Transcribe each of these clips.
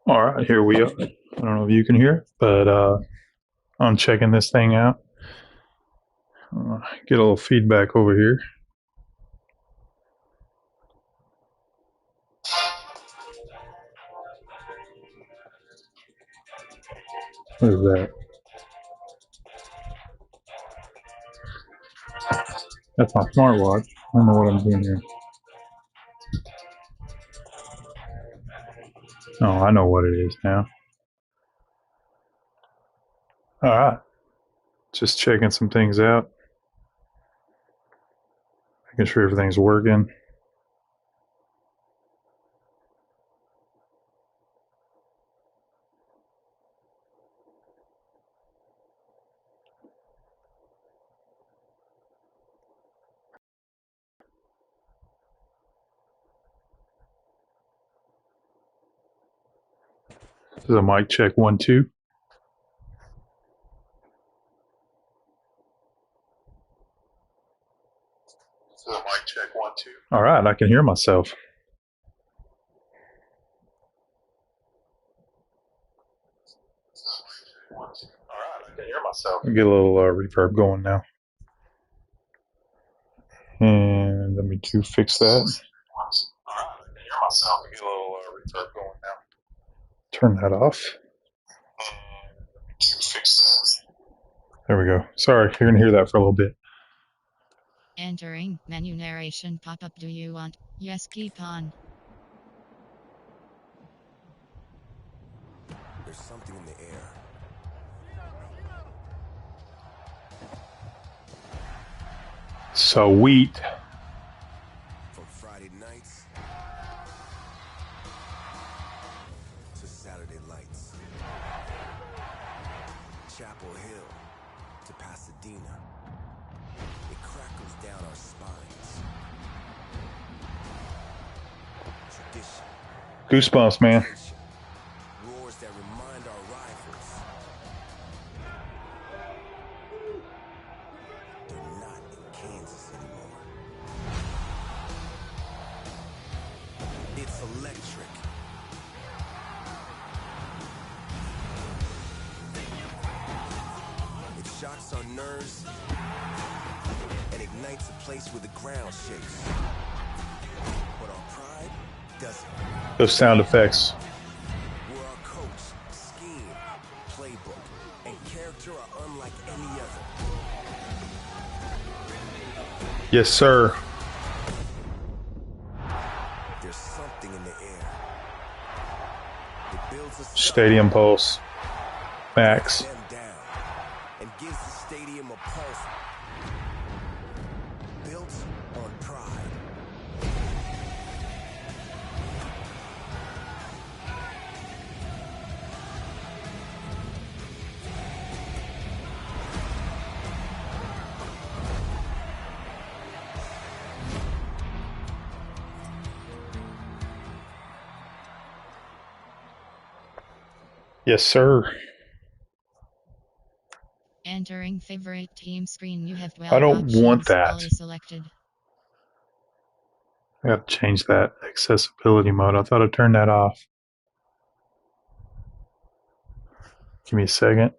All right, here we are. I don't know if you can hear, but I'm checking this thing out. Get a little feedback over here. What is that? That's my smartwatch. I don't know what I'm doing here. Oh, I know what it is now. All right, just checking some things out, making sure everything's working. This is a mic check 1 2. This is a mic check 1 2. All right, I can hear myself. All right, I can hear myself. Get a little reverb going now. And let me fix that. All right, I can hear myself. Get a little reverb going now. Turn that off. Fix that. There we go. Sorry, you're going to hear that for a little bit. Entering menu narration pop-up. Do you want? Yes, keep on. There's something in the air. Sweet. From Friday nights to Saturday lights. Chapel Hill to Pasadena. It crackles down our spines. Tradition. Goosebumps, man. Roars that remind our rivals. They're not in Kansas anymore. It's electric. It shocks our nerves and ignites a place where the ground shakes. But our pride doesn't. Those sound effects. Where our coach, scheme, playbook, and character are unlike any other. Yes, sir. There's something in the air. It builds us Stadium up, pulse. Max. them down, and gives the stadium a pulse built on pride. Yes, sir. Entering favorite team screen. You have 12 I don't options want that. already selected. I got to change that accessibility mode. I thought I turned that off. Give me a second.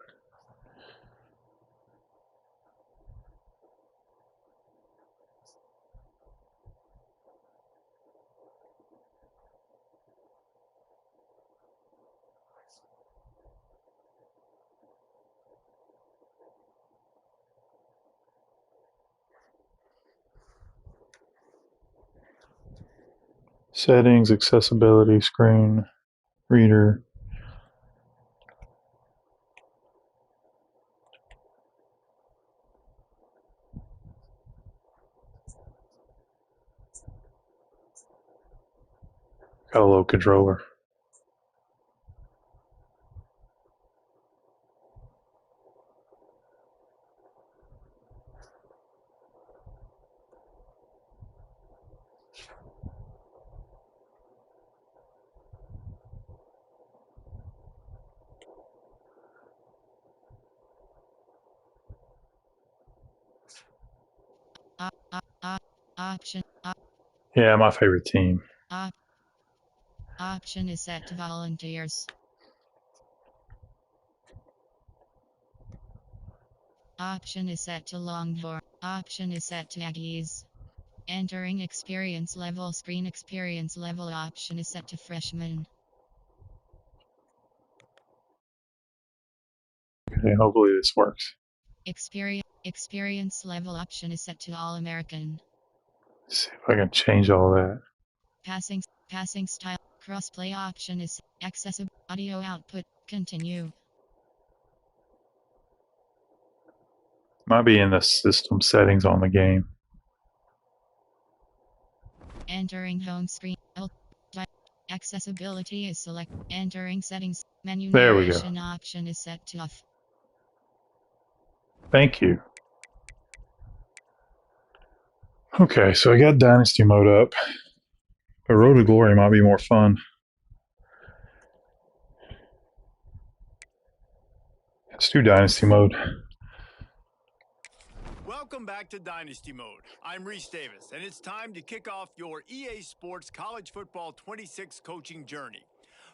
Settings, accessibility, screen, reader. Got a little controller. Option. Yeah, my favorite team. Option is set to volunteers. Option is set to longboard. Option is set to Aggies. Entering experience level screen. Experience level option is set to freshman. Okay, hopefully this works. Experience level option is set to all American. Let's see if I can change all that. Passing style. Crossplay option is accessible. Audio output. Continue. Might be in the system settings on the game. Entering home screen. Accessibility is select. Entering settings. Menu There we go. narration option is set to off. Thank you. Okay, so I got Dynasty Mode up. But Road to Glory might be more fun. Let's do Dynasty Mode. Welcome back to Dynasty Mode. I'm Reese Davis, and it's time to kick off your EA Sports College Football 26 coaching journey.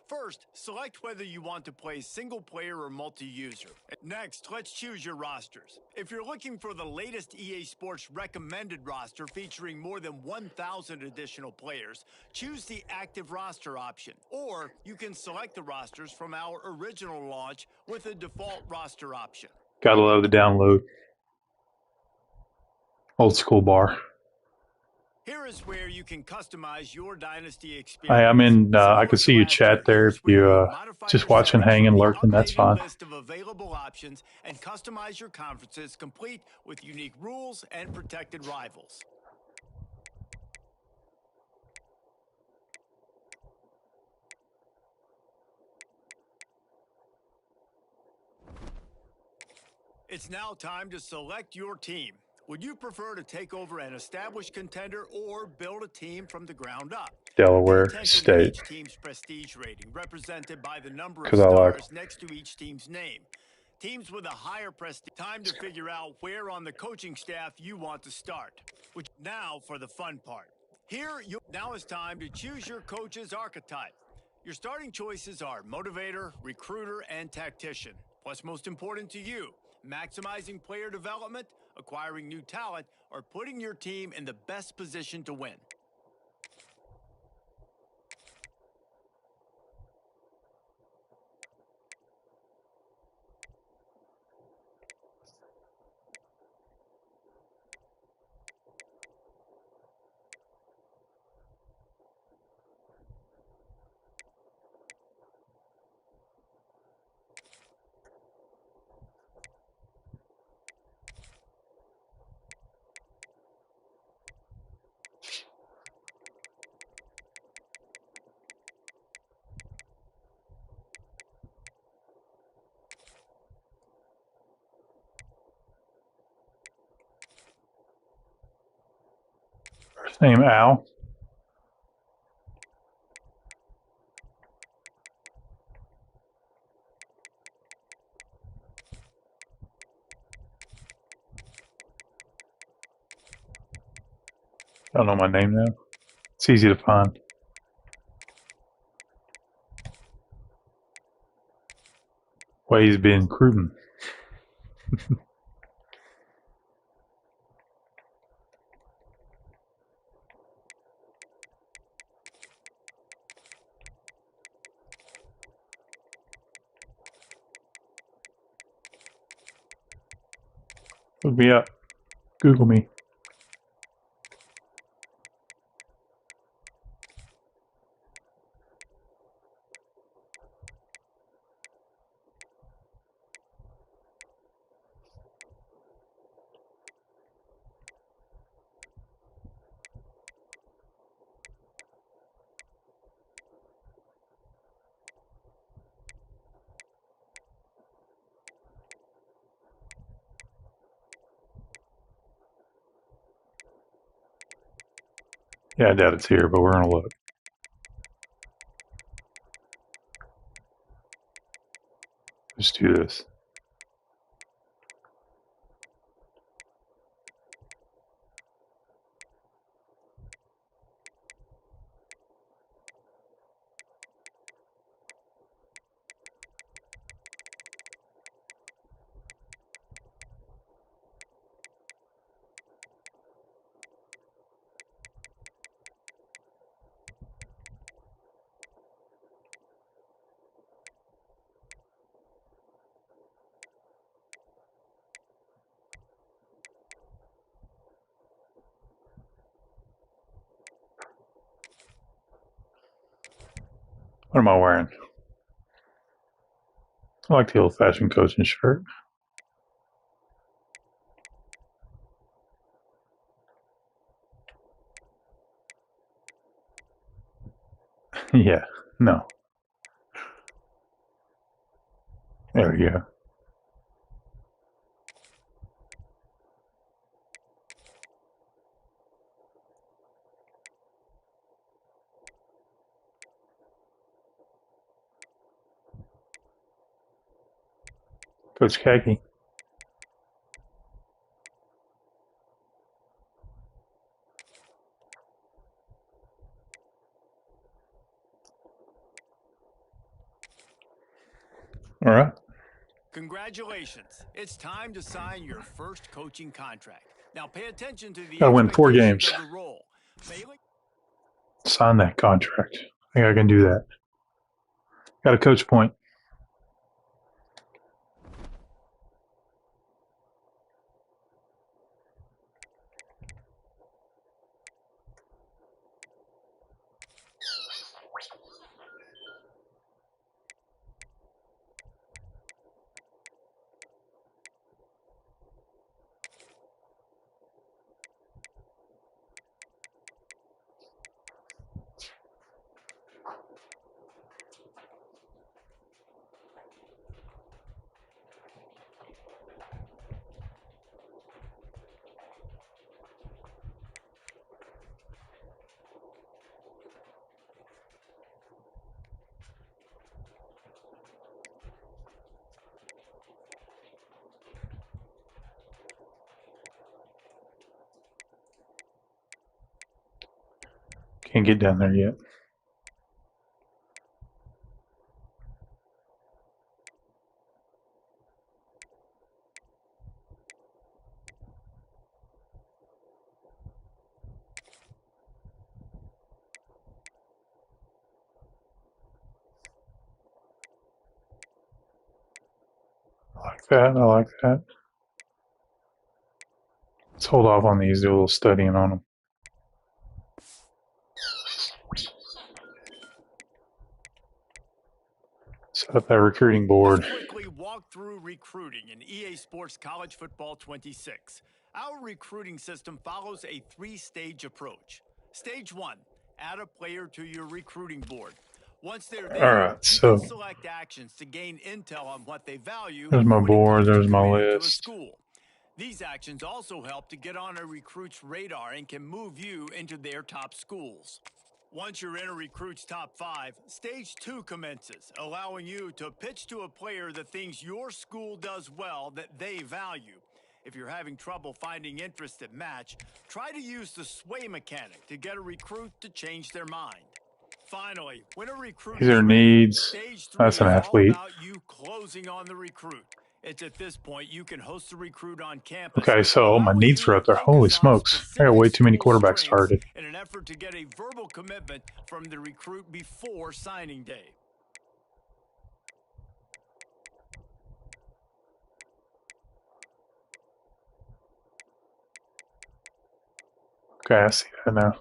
First, select whether you want to play single-player or multi-user. Next, let's choose your rosters. If you're looking for the latest EA Sports recommended roster featuring more than 1,000 additional players, choose the active roster option. Or you can select the rosters from our original launch with the default roster option. Gotta love the download. Old school bar. Here is where you can customize your Dynasty experience. I'm in, I can see you chat there if you just watching, hanging, lurking, that's fine. List of available options and customize your conferences complete with unique rules and protected rivals. It's now time to select your team. Would you prefer to take over an established contender or build a team from the ground up? Delaware Pay attention to State. each team's prestige rating, represented by the number of 'Cause I like- stars next to each team's name. Teams with a higher prestige. Time to figure out where on the coaching staff you want to start. Now for the fun part. Now is time to choose your coach's archetype. Your starting choices are motivator, recruiter, and tactician. What's most important to you? Maximizing player development, acquiring new talent, or putting your team in the best position to win? First name Al. I don't know my name now. It's easy to find. Ways being Cruden. Look me up. Google me. Yeah, I doubt it's here, but we're gonna look. Let's do this. What am I wearing? I like the old-fashioned coaching shirt. Yeah, no. There we go. Coach Khaki. All right. Congratulations. It's time to sign your first coaching contract. Now pay attention to the Gotta win 4 expectations games. of the role. Sign that contract. I think I can do that. Got a coach point. Can't get down there yet. I like that. I like that. Let's hold off on these. Do a little studying on them. Set up that recruiting board. Let's quickly walk through recruiting in EA Sports College Football 26. Our recruiting system follows a 3-stage approach. Stage 1, add a player to your recruiting board. Once they're All there, right, you can so select actions to gain intel on what they value there's my when it board. comes to There's my committing to a list. school. These actions also help to get on a recruit's radar and can move you into their top schools. Once you're in a recruit's top 5, stage 2 commences, allowing you to pitch to a player the things your school does well that they value. If you're having trouble finding interest that match, try to use the sway mechanic to get a recruit to change their mind. Finally, when a recruit These is are ready, needs. stage 3 That's an is all athlete. about you closing on the recruit. It's at this point you can host the recruit on campus, Okay, so my allowing needs you are to up there. Holy focus on smokes. I got specific way too many school quarterbacks strengths targeted. in an effort to get a verbal commitment from the recruit before signing day. Okay, I see that now.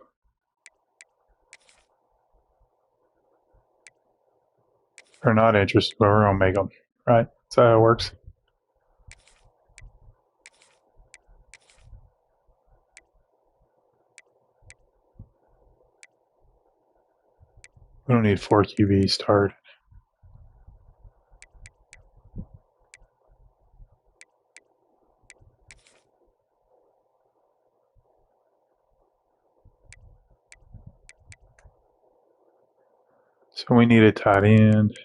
They're not interested, but we're going to make them. Right? That's how it works. We don't need 4 QBs targeted. So we need a tight end.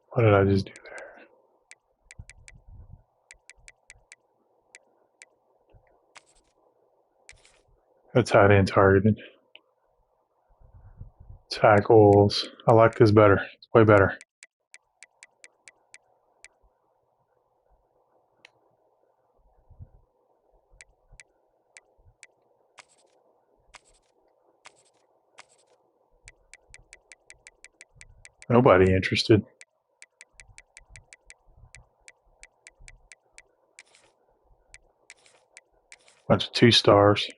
What did I just do there? A tight end targeted. Tackles. I like this better. It's way better. Nobody interested. Bunch of 2 stars.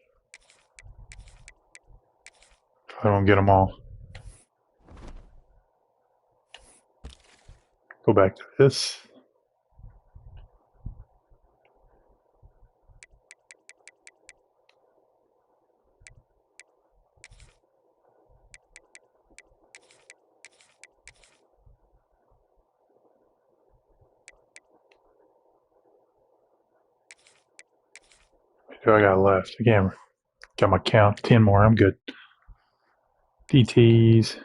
I don't get them all. Go back to this. What do I got left? Again, got my count. 10 more. I'm good. DTs.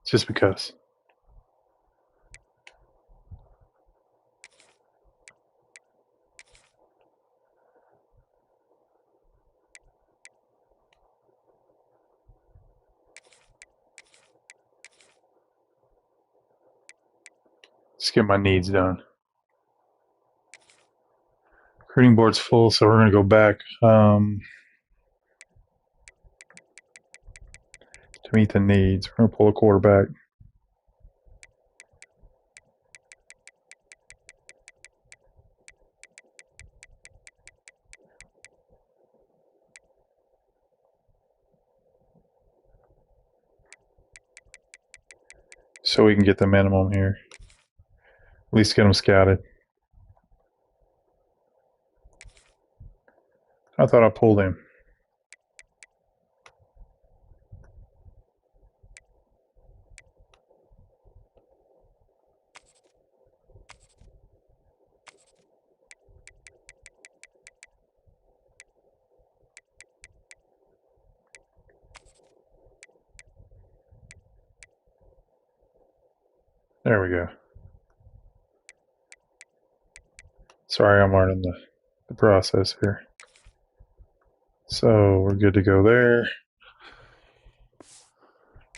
Just because. Just get my needs done. Recruiting board's full, so we're going to go back to meet the needs. We're going to pull a quarterback. So we can get the minimum here. At least get them scouted. I thought I pulled him. There we go. Sorry, I'm learning the process here. So we're good to go there.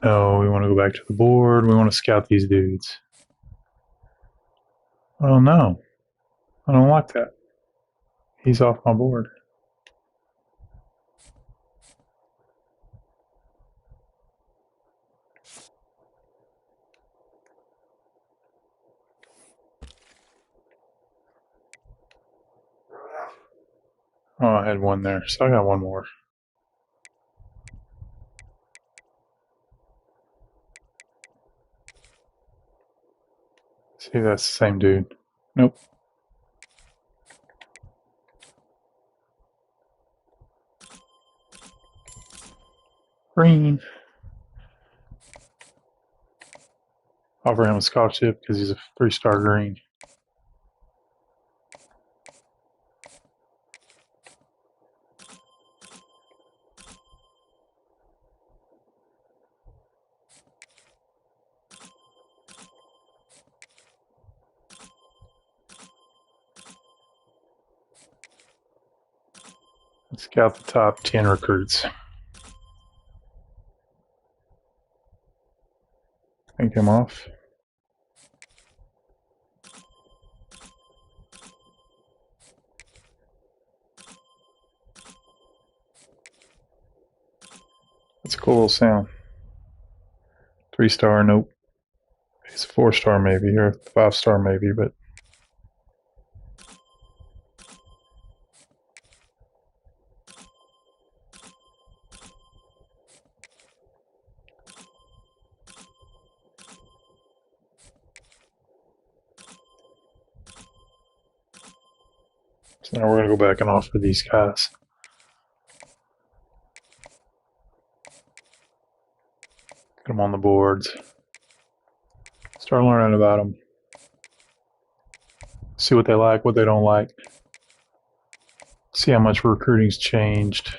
No, we want to go back to the board. We want to scout these dudes. Oh no, I don't like that. He's off my board. Oh, I had one there, so I got one more. See, that's the same dude. Nope. Green. Offer him a scholarship because he's a 3-star green. Let's scout the top 10 recruits. Take him off. That's a cool little sound. 3-star, nope. It's a 4-star maybe, or 5-star maybe, but so now we're going to go back and offer these guys. Get them on the boards. Start learning about them. See what they like, what they don't like. See how much recruiting's changed.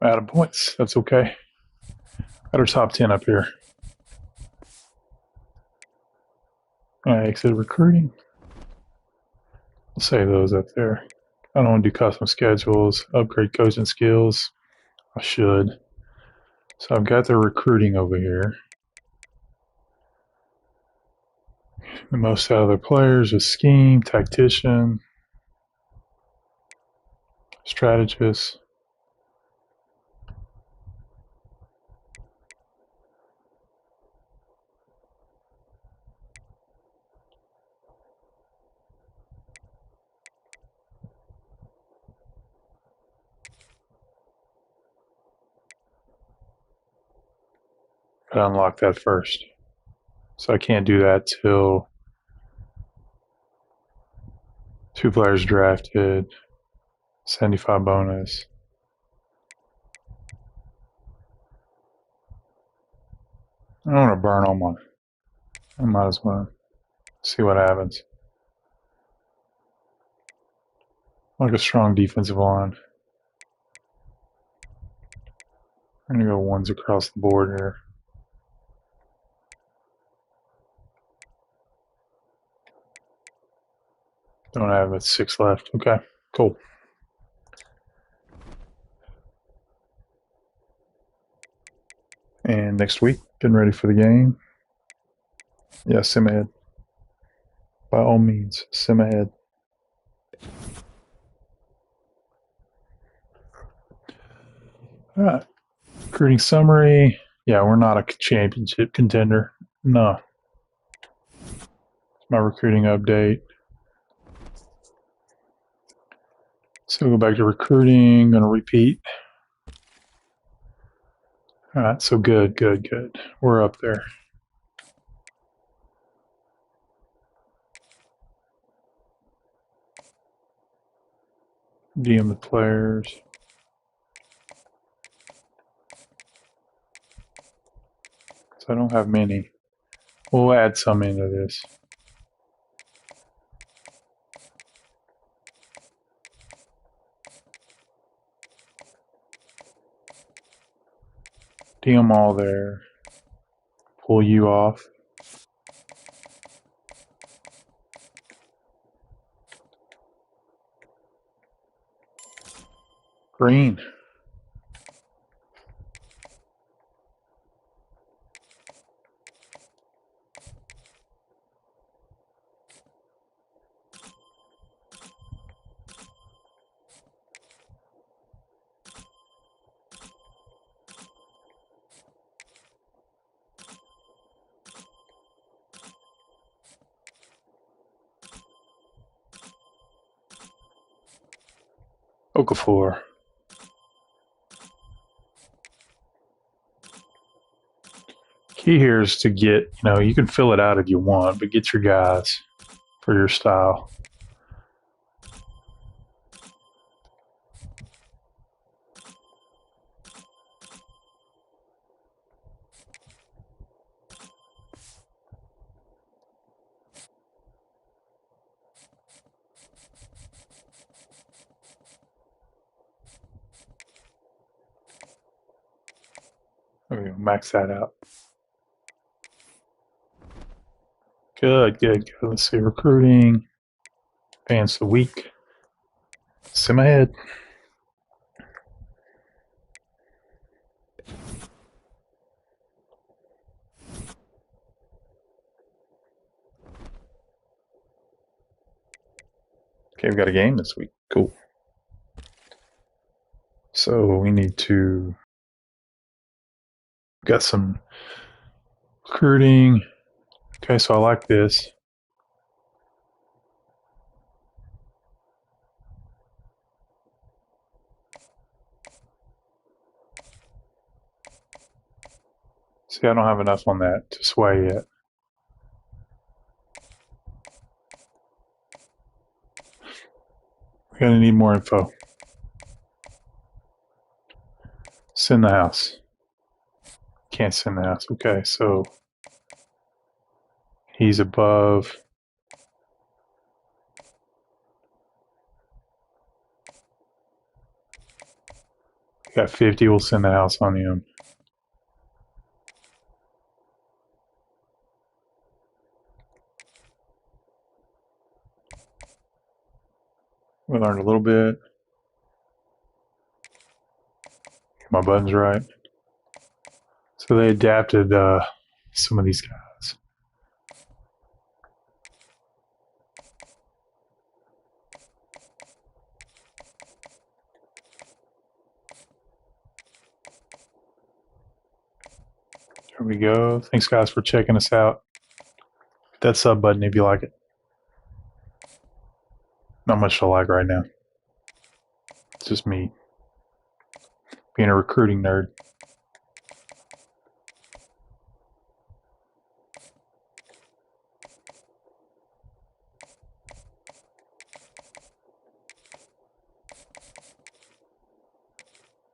Out of points, that's okay. Got our top 10 up here. Exit recruiting. We'll save those up there. I don't want to do custom schedules, upgrade coaching skills. I should. So I've got the recruiting over here. The most out of their players is scheme, tactician, strategist. Gotta unlock that first. So I can't do that till 2 players drafted, 75 bonus. I don't want to burn all my. I might as well see what happens. Like a strong defensive line. I'm gonna go ones across the board here. Don't have it. 6 left. Okay, cool. And next week, getting ready for the game. Yeah, sim ahead. By all means, sim ahead. All right. Recruiting summary. Yeah, we're not a championship contender. No. My recruiting update. So we'll go back to recruiting. Going to repeat. All right, so good. We're up there. DM the players. So I don't have many. We'll add some into this. DM all there. Pull you off. Green. Okafor. Key here is to get, you can fill it out if you want, but get your guys for your style. There we go, max that out. Good. Let's see, recruiting. Advance the week. Sim ahead. Okay, we've got a game this week. Cool. So we need to. Got some recruiting. Okay, so I like this. See, I don't have enough on that to sway yet. We're gonna need more info. Send the house. Can't send the house. Okay, so he's above. Got 50. We'll send the house on him. We learned a little bit. Get my buttons right. So they adapted some of these guys. There we go. Thanks, guys, for checking us out. Hit that sub button if you like it. Not much to like right now. It's just me being a recruiting nerd.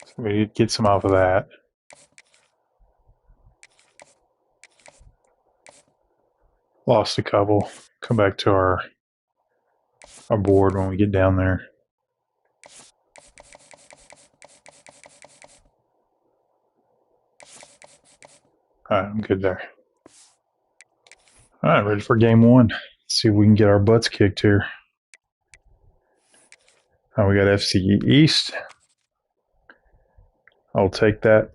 So we get some off of that. Lost a couple. Come back to our board when we get down there. Alright, I'm good there. Alright, ready for game one. Let's see if we can get our butts kicked here. We got FCE East. I'll take that.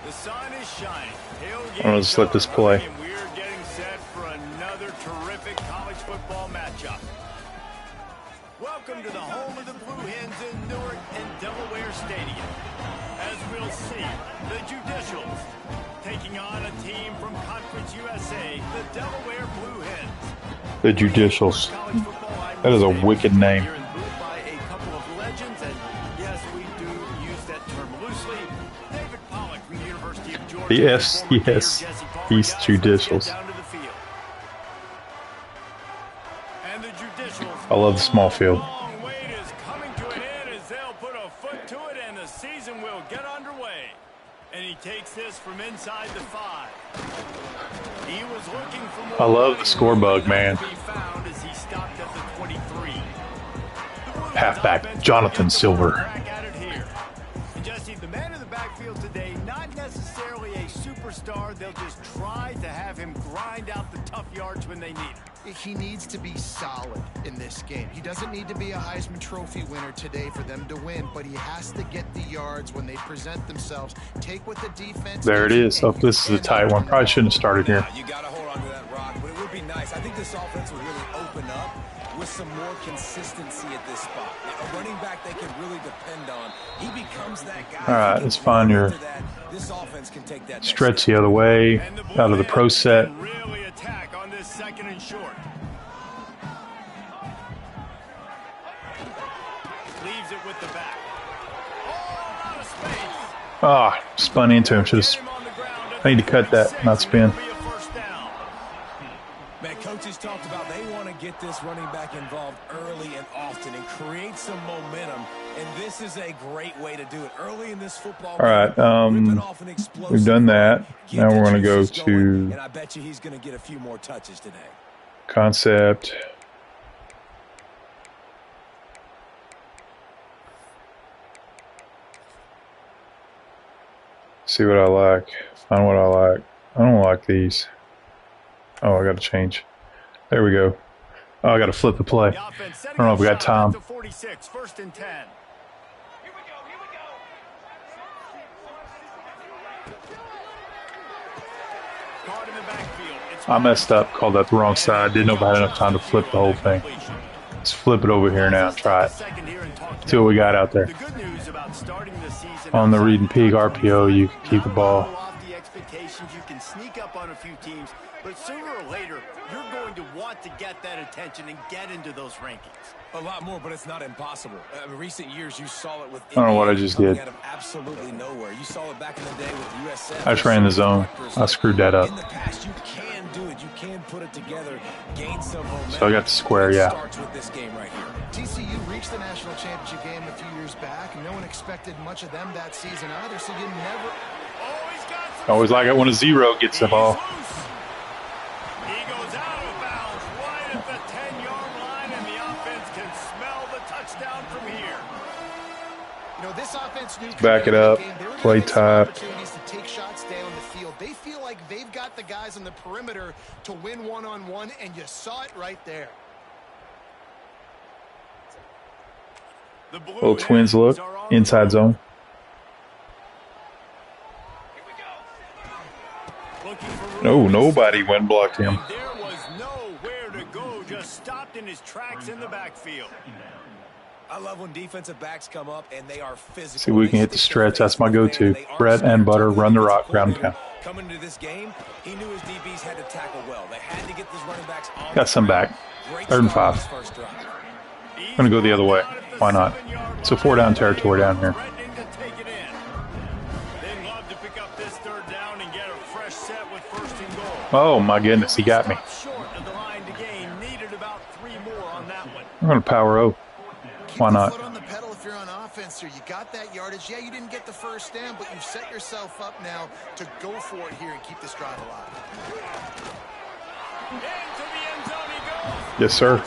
The sun is shining. I'm going to just let this play. And we're getting set for another terrific college football matchup. Welcome to the home of the Blue Hens in Newark and Delaware Stadium. As we'll see, the Judicials taking on a team from Conference USA, the Delaware Blue Hens. The Judicials. That is a wicked name. By a couple of legends, and yes, we do use that term loosely. David Pollock from the University of Georgia. Yes, yes. East Judicials. And the Judicials. I love the small field. Long wait is coming to an end as they'll put a foot to it, and the season will get underway. And he takes this from inside the 5. He was looking for more. I love the score bug, man. Halfback Jonathan Silver. Jesse, the man in the backfield today, not necessarily a superstar. They'll just try to have him grind out the tough yards when they need him. He needs to be solid in this game. He doesn't need to be a Heisman Trophy winner today for them to win, but he has to get the yards when they present themselves. Take what the defense. There it is. Oh, this is a tight one. Probably shouldn't have started here. You got to hold on to that rock, but it would be nice. I think this offense will really open up with some more consistency at this spot. A running back they can really depend on. He becomes that guy. All right, let's find your stretch the other way out of the pro set. Really attack on this 2nd and short. Leaves it with the back. Oh, out of space. Ah, spun into him. I need to cut that, not spin. Man, coaches talked about they want to get this running back involved early and often and create some momentum. And this is a great way to do it early in this football. All right, we've done that. Now we're going to go to. And I bet you he's going to get a few more touches today. Concept. See what I like. Find what I like. I don't like these. Oh, I got to change. There we go. Oh, I got to flip the play. I don't know if we got time. 46, 1st and 10. I messed up. Called that the wrong side. Didn't know if I had enough time to flip the whole thing. Let's flip it over here now. Try it. See what we got out there. On the Reed and Pig RPO, you can keep the ball. You can sneak up on a few teams, but sooner or later, you're going to want to get that attention and get into those rankings. A lot more, but it's not impossible. In recent years, you saw it with. I don't know what I just did. Absolutely nowhere. You saw it back in the day with USF. I just ran the zone. I screwed that up. In the past, you can do it. You can put it together, gain some momentum. So I got the square, yeah. Starts with this game right here. TCU reached the national championship game a few years back, and no one expected much of them that season either. So you never. I always like it when a 0 gets the ball. He goes out of bounds right at the 10-yard line, and the offense can smell the touchdown from here. You know, this offense knew Back it up. Play type. Opportunities to take shots down the field. They feel like they've got the guys on the perimeter to win one-on-one, and you saw it right there. Little Twins look. Inside zone. Looking No, nobody went and blocked him. And there was nowhere to go, just stopped in his tracks in the backfield. I love when defensive backs come up and they are physical. See if we can hit the stretch. That's my go-to. Bread and butter, run the rock, ground and pound. Coming into this game, he knew his DBs had to tackle well. They had to get these running backs on. Got some back. 3rd and 5. I'm going to go the other way. Why not? It's a 4-down territory down here. Oh, my goodness. He got me. I'm going to power O. Why not? Foot on the pedal if you're on offense here. You got that yardage. Yeah, you didn't get the first down, but you've set yourself up now to go for it here and keep this drive alive. Yes, sir.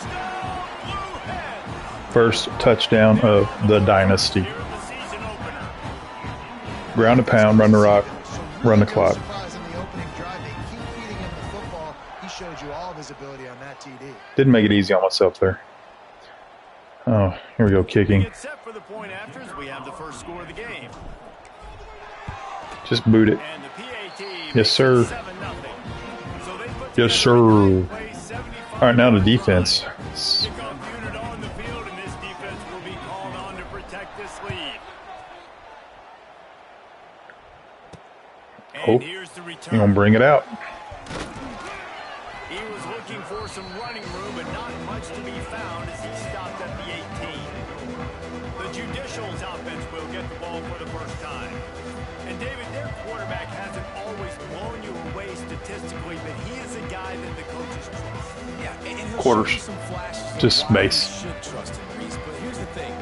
First touchdown of the Dynasty. Ground and pound, run the rock, run the clock. Didn't make it easy on myself there. Oh, here we go, kicking. Just boot it. Yes, sir. Yes, sir. All right, now the defense. Oh, you're going to bring it out. He was looking for some running room, but not much to be found as he stopped at the 18. The Judicials offense will get the ball for the first time. And David, their quarterback hasn't always blown you away statistically, but he is a guy that the coaches trust. Yeah, and he'll Quarters. show you some flashes. Just base. Should trust him, Reese, but here's the thing.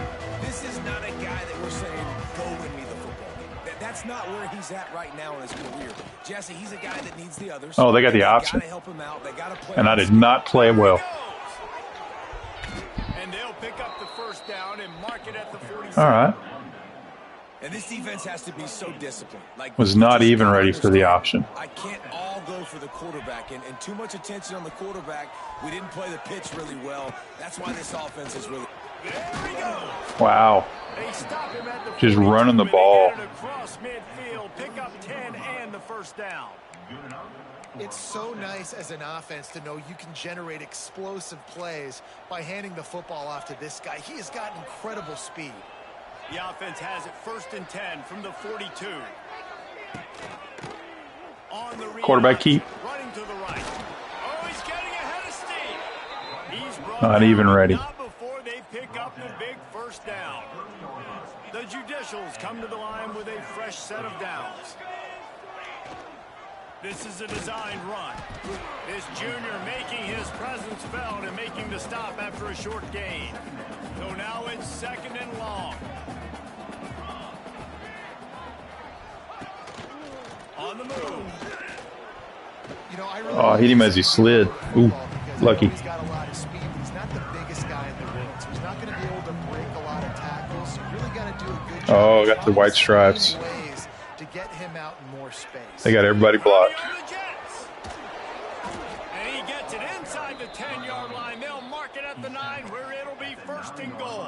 This is not a guy that we're saying, go win me the football game. That's not where he's at right now in his career. Jesse, he's a guy that needs the others. Oh, they got the option. Help him out. They gotta play And I did not play it well. And they'll pick up the first down and mark it at the 47. All right. And this defense has to be so disciplined. Like, Was not even ready for the option. I can't all go for the quarterback, and too much attention on the quarterback. We didn't play the pitch really well. That's why this offense is really. There we go. Wow. They stop him at the Just 42, running the and they ball. get it across midfield, pick up 10 and the first down. It's so nice as an offense to know you can generate explosive plays by handing the football off to this guy. He has got incredible speed. The offense has it 1st and 10 from the 42. On the Quarterback keep. running to the right. Oh, he's getting ahead of steam. He's brought Not down, even ready. Not before they pick up the big first down. The Judicials come to the line with a fresh set of downs. This is a designed run. This junior making his presence felt and making the stop after a short gain. So now it's 2nd and long. On the move. You know, I really Oh, hit him as he slid. Ooh, lucky. He's got a lot of speed. He's not the biggest guy in the world, so he's not going to be able to break a lot of tackles. You really got to do a good job. Oh, got the white stripes. Ways to get him out in more space. They got everybody blocked. And he gets it inside the 10-yard line. They'll mark it at the 9 where it'll be 1st and goal.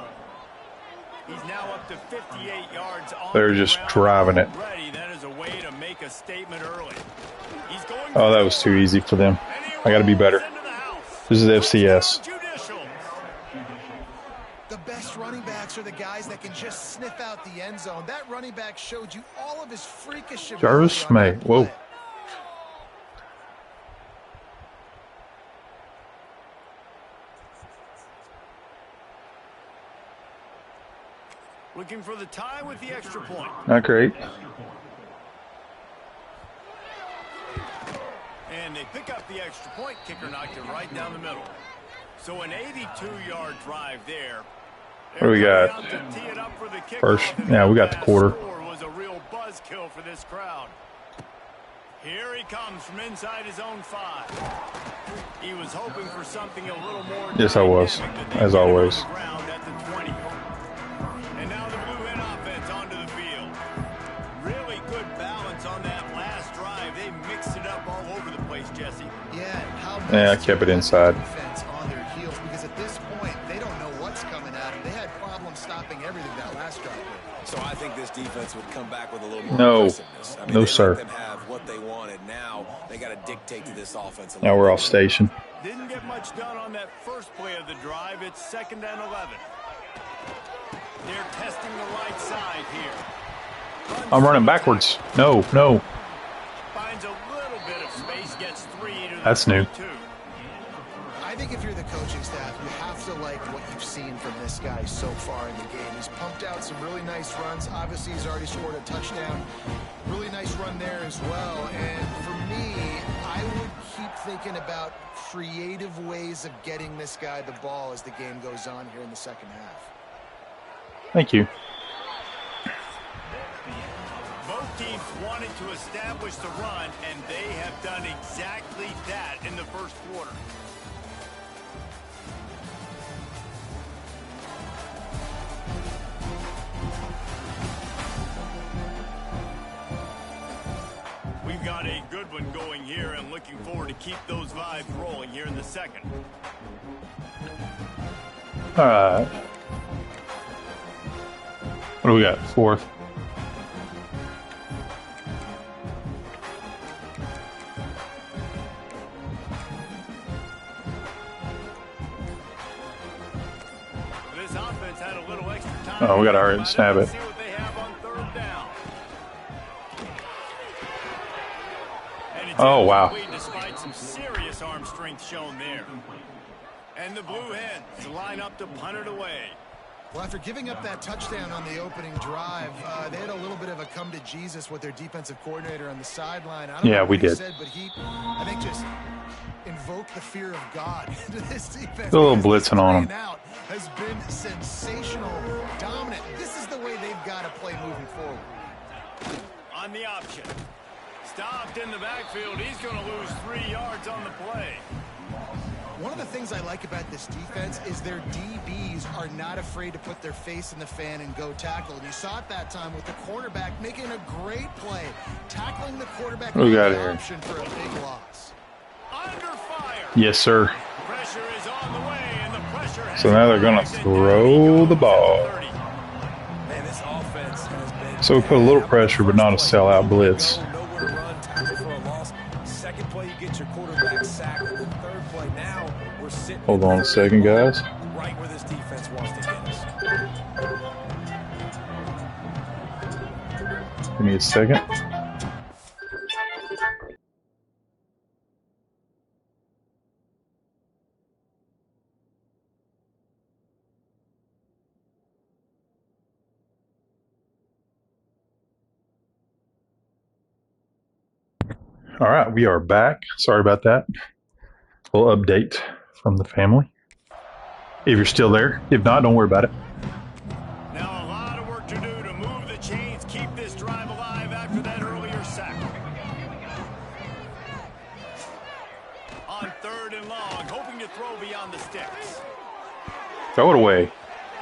He's now up to 58 yards on They're just driving it. already. That is a way to make a statement early. He's going Oh, that was too easy for them. I got to be better. This is FCS. The best running backs are the guys that can just sniff out the end zone. That running back showed you all of his freakish ability. Jarvis on May. that Whoa. play. Looking for the tie with the extra point. Not great. And they pick up the extra point. Kicker knocked it right down the middle. So an 82-yard drive there. What do we got? First, yeah, we got the quarter. Was a real buzzkill for this crowd. Here he comes from inside his own 5. He was hoping for something a little more. Yes, I was, as always. And now the Blue Hen offense onto the field. Really good balance on that last drive. They mixed it up all over the place, Jesse. Yeah, I kept it inside. On their heels, because at this point they don't know what's coming at them. They had problems stopping everything that last drive. So I think this defense would come back with a little more No, aggressiveness. I mean, no, they sir. let them have what they wanted. Now they got to dictate to this offense. Now we're off station. Didn't get much done on that first play of the drive. It's 2nd and 11. They're testing the right side here. I'm running backwards. No. Finds a little bit of space, gets 3 to the That's new. 2. I think if you're the coaching staff, you have to like what you've seen from this guy so far in the game. He's pumped out some really nice runs. Obviously, he's already scored a touchdown. Really nice run there as well. And for me, I would keep thinking about creative ways of getting this guy the ball as the game goes on here in the second half. Thank you. Both teams wanted to establish the run, and they have done exactly that in the first quarter. We've got a good one going here and looking forward to keep those vibes rolling here in the second. All right. What do we got? 4th. This offense had a little extra time. Oh, we got to hurry and snap it. See what they have on 3rd down. And it's Oh, wow. incomplete despite some serious arm strength shown there. And the Blue Hens line up to punt it away. Well, after giving up that touchdown on the opening drive, they had a little bit of a come to Jesus with their defensive coordinator on the sideline. I don't know Yeah, what we he did. said, but he, I think, just invoked the fear of God into this defense. A little because blitzing on this him. out has been sensational, dominant. This is the way they've got to play moving forward. On the option. Stopped in the backfield. He's going to lose 3 yards on the play. One of the things I like about this defense is their DBs are not afraid to put their face in the fan and go tackle. And you saw it that time with the cornerback making a great play, tackling the quarterback What do we got the here? option for a big loss. Under fire. Yes, sir. Pressure is on the way, and the pressure has So now they're going to arrived, and throw the ball. 30. Man, this offense has been So we put a little pressure, but not a sellout blitz. Nowhere to run, tackle for a loss. Second play, you get your quarterback sacked. And the third play, now we're sitting. Hold on a second, guys. Right where this defense wants to get us. Give me a second. All right, we are back. Sorry about that. A little update from the family. If you're still there. If not, don't worry about it. Now a lot of work to do to move the chains, keep this drive alive after that earlier sack. On 3rd and long, hoping to throw beyond the sticks. Throw it away.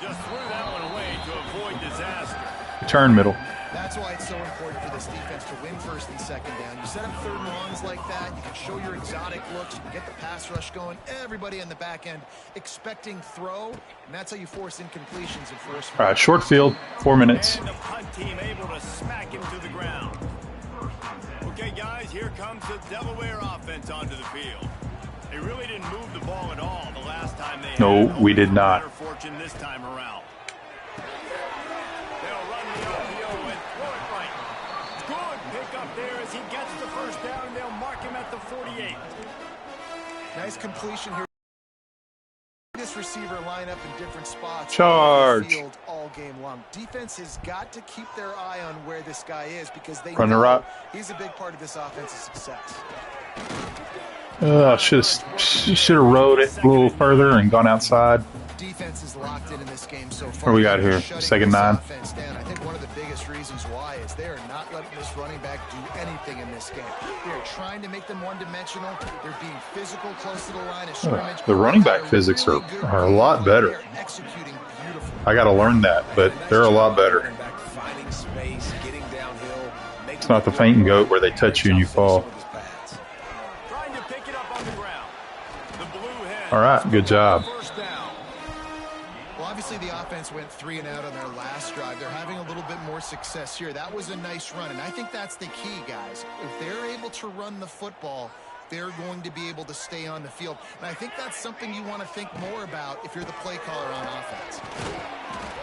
Just threw that one away to avoid disaster. Turn middle. That's why it's so important for this defense to win 1st and 2nd down. You set up 3rd and longs like that, you can show your exotic looks, you can get the pass rush going, everybody in the back end expecting throw, and that's how you force incompletions in first. All right, short field, 4 minutes. And the punt team able to smack him to the ground. Okay, guys, here comes the Delaware offense onto the field. They really didn't move the ball at all the last time they No, had. we did not. Better fortune this time around. They'll run the RPO and throw it right. Good pick up there as he gets the 1st down, and they'll mark him at the 48. Nice completion here. This receiver line up in different spots. Charge. On the field all game long. Defense has got to keep their eye on where this guy is because they Run the know route. he's a big part of this offense's success. Should have rode it a little further and gone outside. Defense is locked in this game so far. What do we got here? Shutting 2nd this 9. offense down. I think one of the biggest reasons why is they are not letting this running back do anything in this game. They are trying to make them one-dimensional. They're being physical close to the line of scrimmage. The running back physics are a lot better. They're executing beautifully. I got to learn that, but they're a lot better. Finding space, getting downhill. It's not the fainting goat where they touch you and you fall. Trying to pick it up on the ground. The Blue Hens. All right, good job. 1st down. Well, obviously the offense went 3 and out on their last drive. They're having a little bit more success here. That was a nice run, and I think that's the key, guys. If they're able to run the football, they're going to be able to stay on the field. And I think that's something you want to think more about if you're the play caller on offense.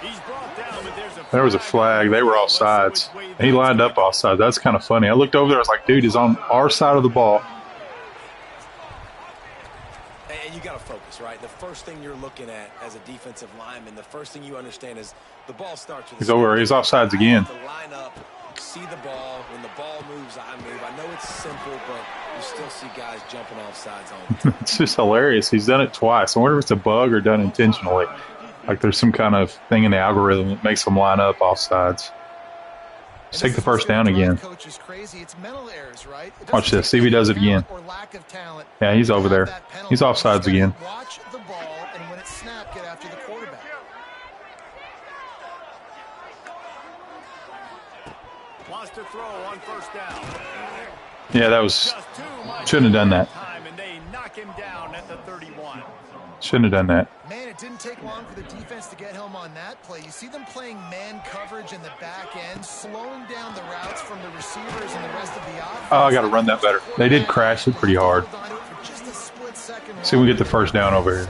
He's brought down, but there was a flag. They were all sides. He lined up all sides. That's kind of funny. I looked over there. I was like, dude, he's on our side of the ball. And you got to focus, right? The first thing you're looking at as a defensive lineman, the first thing you understand is the ball starts with He's over. He's offsides again. to line up, see the ball. When the ball moves, I move. I know it's simple, but you still see guys jumping off sides all the time. It's just hilarious. He's done it twice. I wonder if it's a bug or done intentionally. Like there's some kind of thing in the algorithm that makes them line up off sides. Let's take the first down again. Watch this. See if he does it again. Yeah, he's over there. He's offsides again. Watch the ball, and when it's snapped, get after the quarterback. wants to throw on first down. Yeah, that was shouldn't have done that. And they knock him down at the 31. Shouldn't have done that. Man, it didn't take long for the defense to get home on that play. You see them playing man coverage in the back end, slowing down the routes from the receivers and the rest of the offense. Oh, I got to run that better. They did crash it pretty hard. See if we get the first down over here.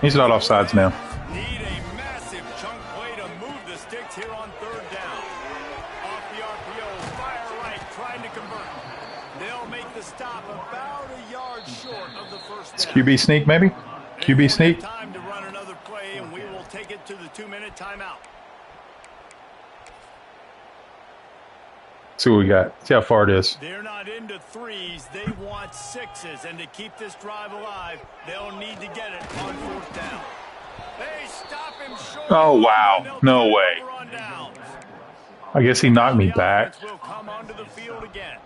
He's not offsides now. Need a massive chunk play to move the sticks here on third down. Off the RPO, fire right, trying to convert. They'll make the stop about a yard short of the first down. It's QB sneak, maybe? QB sneak? Time to run another play, and we will take it to the 2-minute timeout. See what we got. See how far it is. They're not into threes. They want sixes. And to keep this drive alive, they'll need to get it on fourth down. They stop him short. Oh, wow. No way. I guess he knocked me back. Will come onto the field again.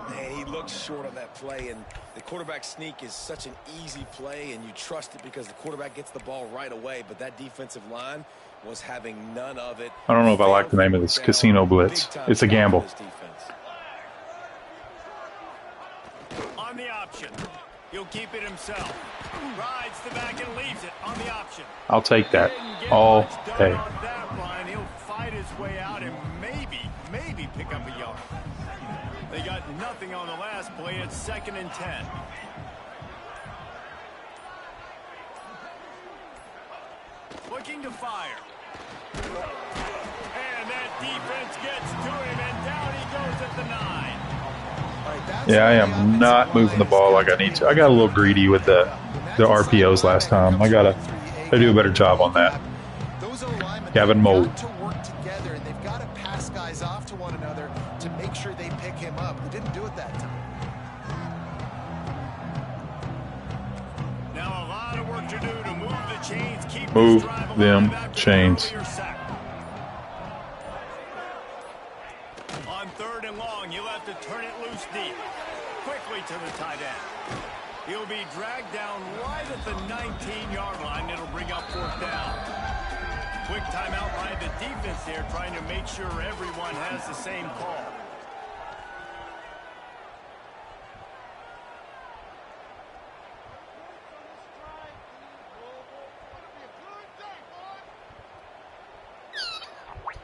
Man, he looked short on that play, and the quarterback sneak is such an easy play, and you trust it because the quarterback gets the ball right away, but that defensive line was having none of it. I don't know if I like the name of this, Casino Blitz. It's a gamble. On the option. He'll keep it himself. Rides the back and leaves it on the option. I'll take that all day. He'll fight his way out and maybe pick up a yard. They got nothing on the last play. It's 2nd and 10. Looking to fire. And that defense gets to him, and down he goes at the 9. Yeah, I am not moving the ball like I need to. I got a little greedy with the RPOs last time. I gotta do a better job on that. Gavin Mold. To work together, and they've got to pass guys off to one another to make sure they pick him up. They didn't do it that time. Now a lot of work to do to move the chains. Keep Move them chains. On 3rd and long, you'll have to turn it loose deep. Quickly to the tight end. He'll be dragged down right at the 19-yard line. It'll bring up 4th down. Quick timeout by the defense there, trying to make sure everyone has the same call.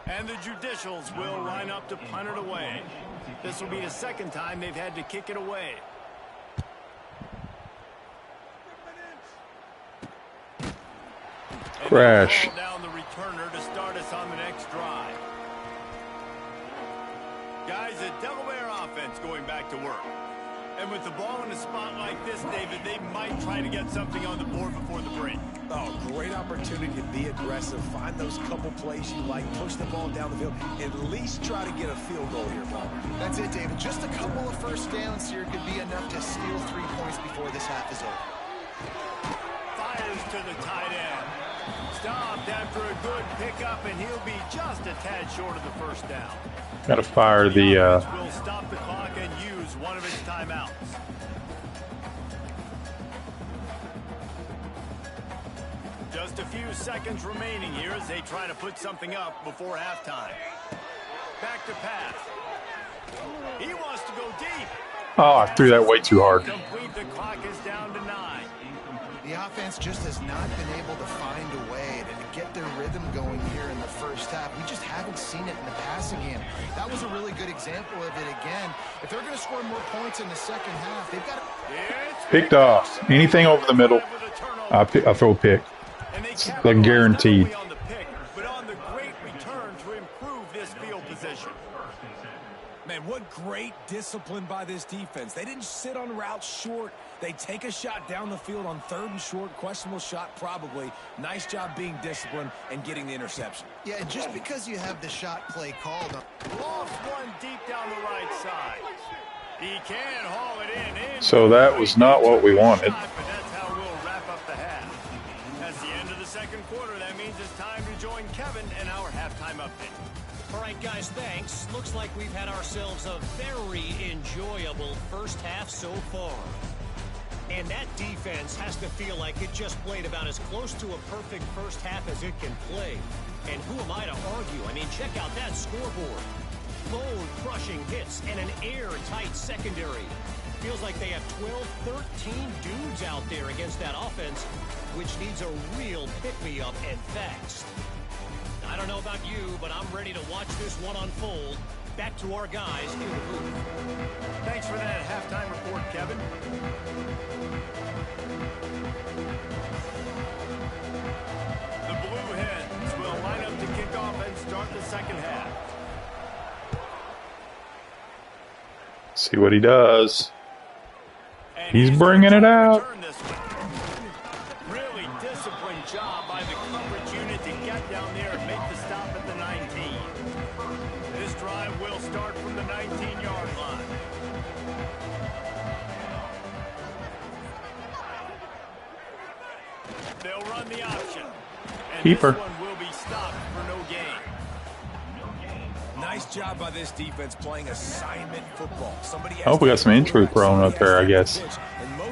And the Judicials will line up to punt it away. This will be the 2nd time they've had to kick it away. Crash. Down the returner to start us on the next drive. Guys, the Delaware offense going back to work. And with the ball in a spot like this, David, they might try to get something on the board before the break. Oh, great opportunity to be aggressive. Find those couple plays you like. Push the ball down the field. At least try to get a field goal here, Paul. That's it, David. Just a couple of first downs here could be enough to steal 3 points before this half is over. Fires to the tight end. Stopped after a good pickup, and he'll be just a tad short of the first down. Got to fire the. Will stop the clock and use one of its timeouts. Just a few seconds remaining here as they try to put something up before halftime. Back to pass. He wants to go deep. Oh, I threw that way too hard. Complete. The clock is down to 9. The offense just has not been able to find a way to get their rhythm going here in the first half. We just haven't seen it in the passing game. That was a really good example of it again. If they're going to score more points in the second half, they've got to... Picked off. Anything over the middle, I throw a pick. It's like guaranteed. But on the great return to improve this field position. Man, what great discipline by this defense. They didn't sit on routes short. They take a shot down the field on 3rd and short. Questionable shot, probably. Nice job being disciplined and getting the interception. Yeah, and just because you have the shot play called... Lost one deep down the right side. He can haul it in. So that was not what we wanted. But that's how we'll wrap up the half. That's the end of the second quarter. That means it's time to join Kevin and our halftime update. All right, guys, thanks. Looks like we've had ourselves a very enjoyable first half so far. And that defense has to feel like it just played about as close to a perfect first half as it can play. And who am I to argue? I mean, check out that scoreboard. Bone-crushing hits and an airtight secondary. Feels like they have 12, 13 dudes out there against that offense, which needs a real pick-me-up and fast. I don't know about you, but I'm ready to watch this one unfold. Back to our guys in the booth. Thanks for that halftime report, Kevin. The Blue Hens will line up to kick off and start the second half. See what he does. He's bringing it out. Really disciplined job by the coverage unit to get down there and make the stop at the 19. This drive will start from the 19-yard line. They'll run the option. And Keeper. This one will be stopped for no gain. Nice job by this defense playing assignment football. Somebody I hope we got some injury prone up there, I guess.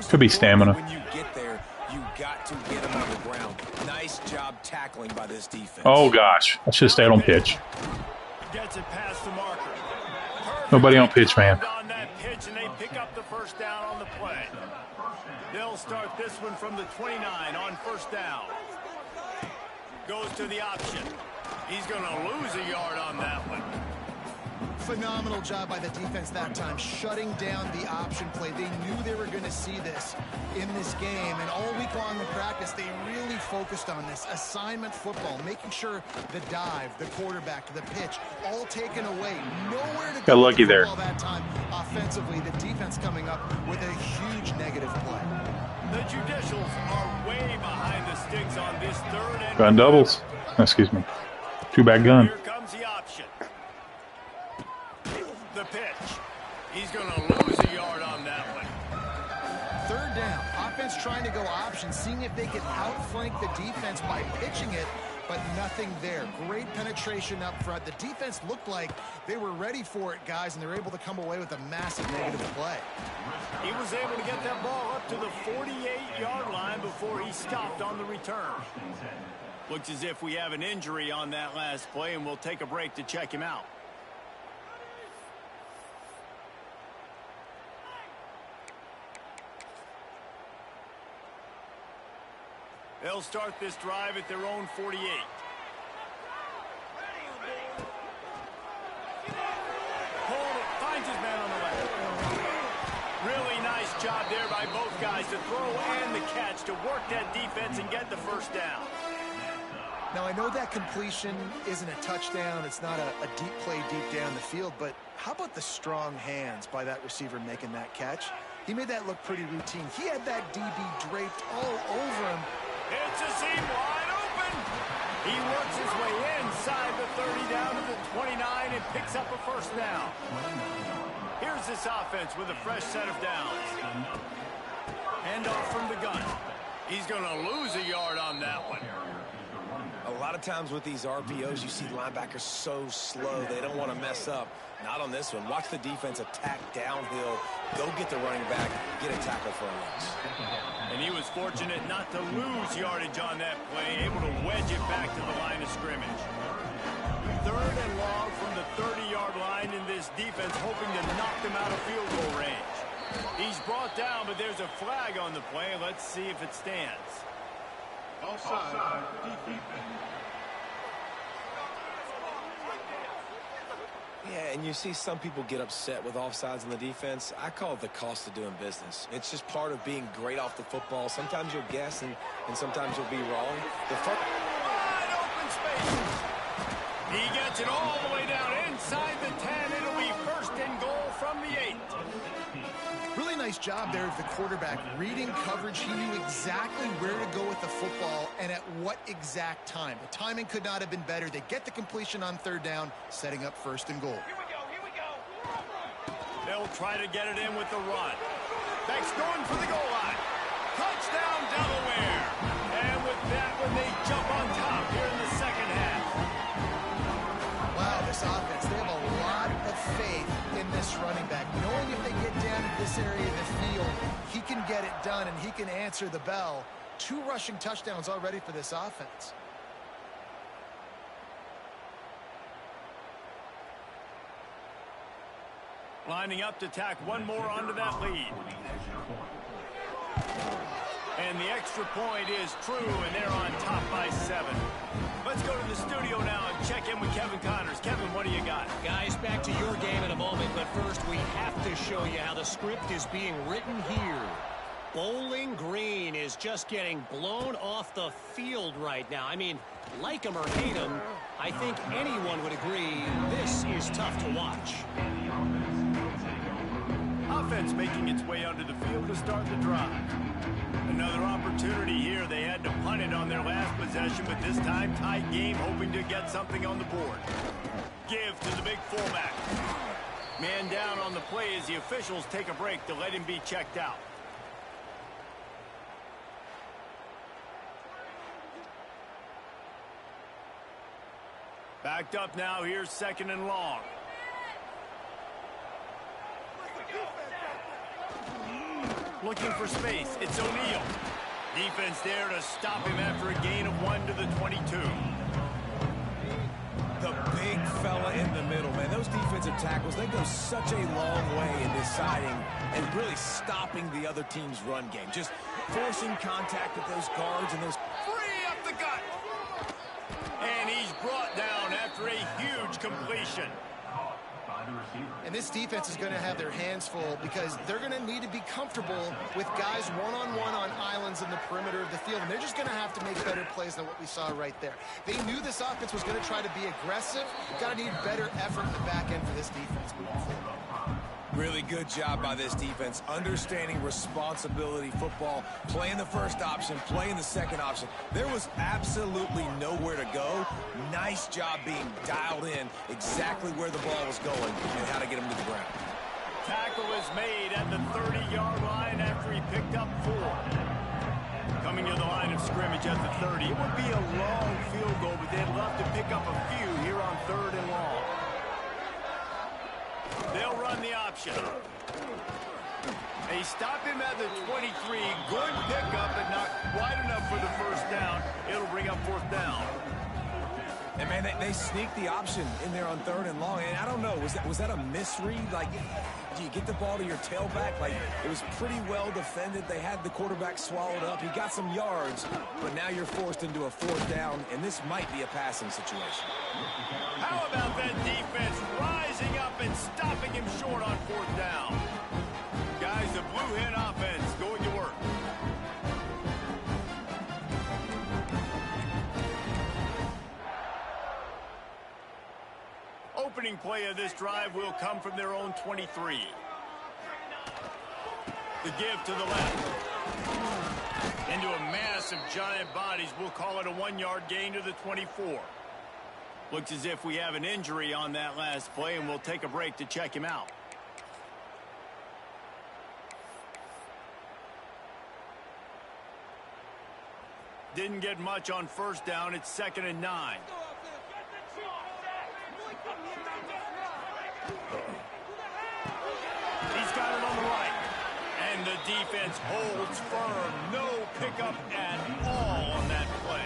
Could be stamina. When you get there, you got to get them on the ground. Nice job tackling by this defense. Oh, gosh. I should have stayed on pitch. Gets it past the marker. Nobody on pitch, man. On that pitch, and they pick up the first down on the play. They'll start this one from the 29 on first down. Goes to the option. He's going to lose a yard on that one. Phenomenal job by the defense that time, shutting down the option play. They knew they were going to see this in this game, and all week long in practice, they really focused on this assignment football, making sure the dive, the quarterback, the pitch, all taken away. Nowhere to go. Got lucky there. That time, offensively, the defense coming up with a huge negative play. The Judicials are way behind the sticks on this third and Gun doubles. Excuse me. Two-back gun. Here comes the option. The pitch. He's going to lose a yard on that one. Third down. Offense trying to go option, seeing if they can outflank the defense by pitching it, but nothing there. Great penetration up front. The defense looked like they were ready for it, guys, and they're able to come away with a massive negative play. He was able to get that ball up to the 48-yard line before he stopped on the return. Looks as if we have an injury on that last play, and we'll take a break to check him out. They'll start this drive at their own 48. Hold it, finds his man on the left. Really nice job there by both guys to throw and the catch to work that defense and get the first down. Now, I know that completion isn't a touchdown. It's not a deep play deep down the field, but how about the strong hands by that receiver making that catch? He made that look pretty routine. He had that DB draped all over him. It's a seam wide open. He works his way inside the 30 down to the 29 and picks up a first down. Here's this offense with a fresh set of downs. Hand off from the gun. He's going to lose a yard on that one. A lot of times with these RPOs, you see linebackers so slow, they don't want to mess up. Not on this one. Watch the defense attack downhill, go get the running back, get a tackle for a loss. And he was fortunate not to lose yardage on that play, able to wedge it back to the line of scrimmage. Third and long from the 30-yard line in this defense, hoping to knock them out of field goal range. He's brought down, but there's a flag on the play. Let's see if it stands. Offside. Defense. Yeah, and you see some people get upset with offsides in the defense. I call it the cost of doing business. It's just part of being great off the football. Sometimes you'll guess, and sometimes you'll be wrong. The first wide open spaces. He gets it all the way down inside the 10. It'll be first and goal from the 8. Really nice job there of the quarterback reading coverage. He knew exactly where to go with the football and at what exact time. The timing could not have been better. They get the completion on third down, setting up first and goal. Here we go. They'll try to get it in with the run. Beck's going for the goal line. Touchdown, Delaware. And with that one, they jump on top here in the second half. Wow, this offense, they have a lot of faith in this running back. Knowing if they get down to this area of the field, he can get it done and he can answer the bell. 2 rushing touchdowns already for this offense. Lining up to tack one more onto that lead. And the extra point is true, and they're on top by 7. Let's go to the studio now and check in with Kevin Connors. Kevin, what do you got? Guys, back to your game in a moment, but first we have to show you how the script is being written here. Bowling Green is just getting blown off the field right now. I mean, like him or hate him, I think anyone would agree this is tough to watch. Offense making its way onto the field to start the drive. Another opportunity here. They had to punt it on their last possession, but this time tight game, hoping to get something on the board. Give to the big fullback. Man down on the play as the officials take a break to let him be checked out. Backed up now. Here's second and long. Looking for space. It's O'Neal. Defense there to stop him after a gain of 1 to the 22. The big fella in the middle, man. Those defensive tackles, they go such a long way in deciding and really stopping the other team's run game. Just forcing contact with those guards and those... Free up the gut. And he's brought down after a huge completion. And this defense is going to have their hands full because they're going to need to be comfortable with guys one-on-one on islands in the perimeter of the field. And they're just going to have to make better plays than what we saw right there. They knew this offense was going to try to be aggressive. Got to need better effort in the back end for this defense moving forward. Really good job by this defense, understanding responsibility football, playing the first option, playing the second option. There was absolutely nowhere to go. Nice job being dialed in exactly where the ball was going and how to get him to the ground. Tackle is made at the 30-yard line after he picked up 4. Coming to the line of scrimmage at the 30. It would be a long field goal, but they'd love to pick up a few here on 3rd and long. They'll run the option. They stop him at the 23. Good pickup, but not quite enough for the first down. It'll bring up 4th down. And, man, they sneaked the option in there on 3rd and long. And I don't know, was that a misread? Like, do you get the ball to your tailback? Like, it was pretty well defended. They had the quarterback swallowed up. He got some yards, but now you're forced into a 4th down, and this might be a passing situation. How about that defense rising up and stopping him short on 4th down? Guys, the Blue Hen offense going to work. Opening play of this drive will come from their own 23. The give to the left. Into a mass of giant bodies. We'll call it a 1-yard gain to the 24. Looks as if we have an injury on that last play, and we'll take a break to check him out. Didn't get much on 1st down. It's 2nd and 9. He's got it on the right. And the defense holds firm. No pickup at all on that play.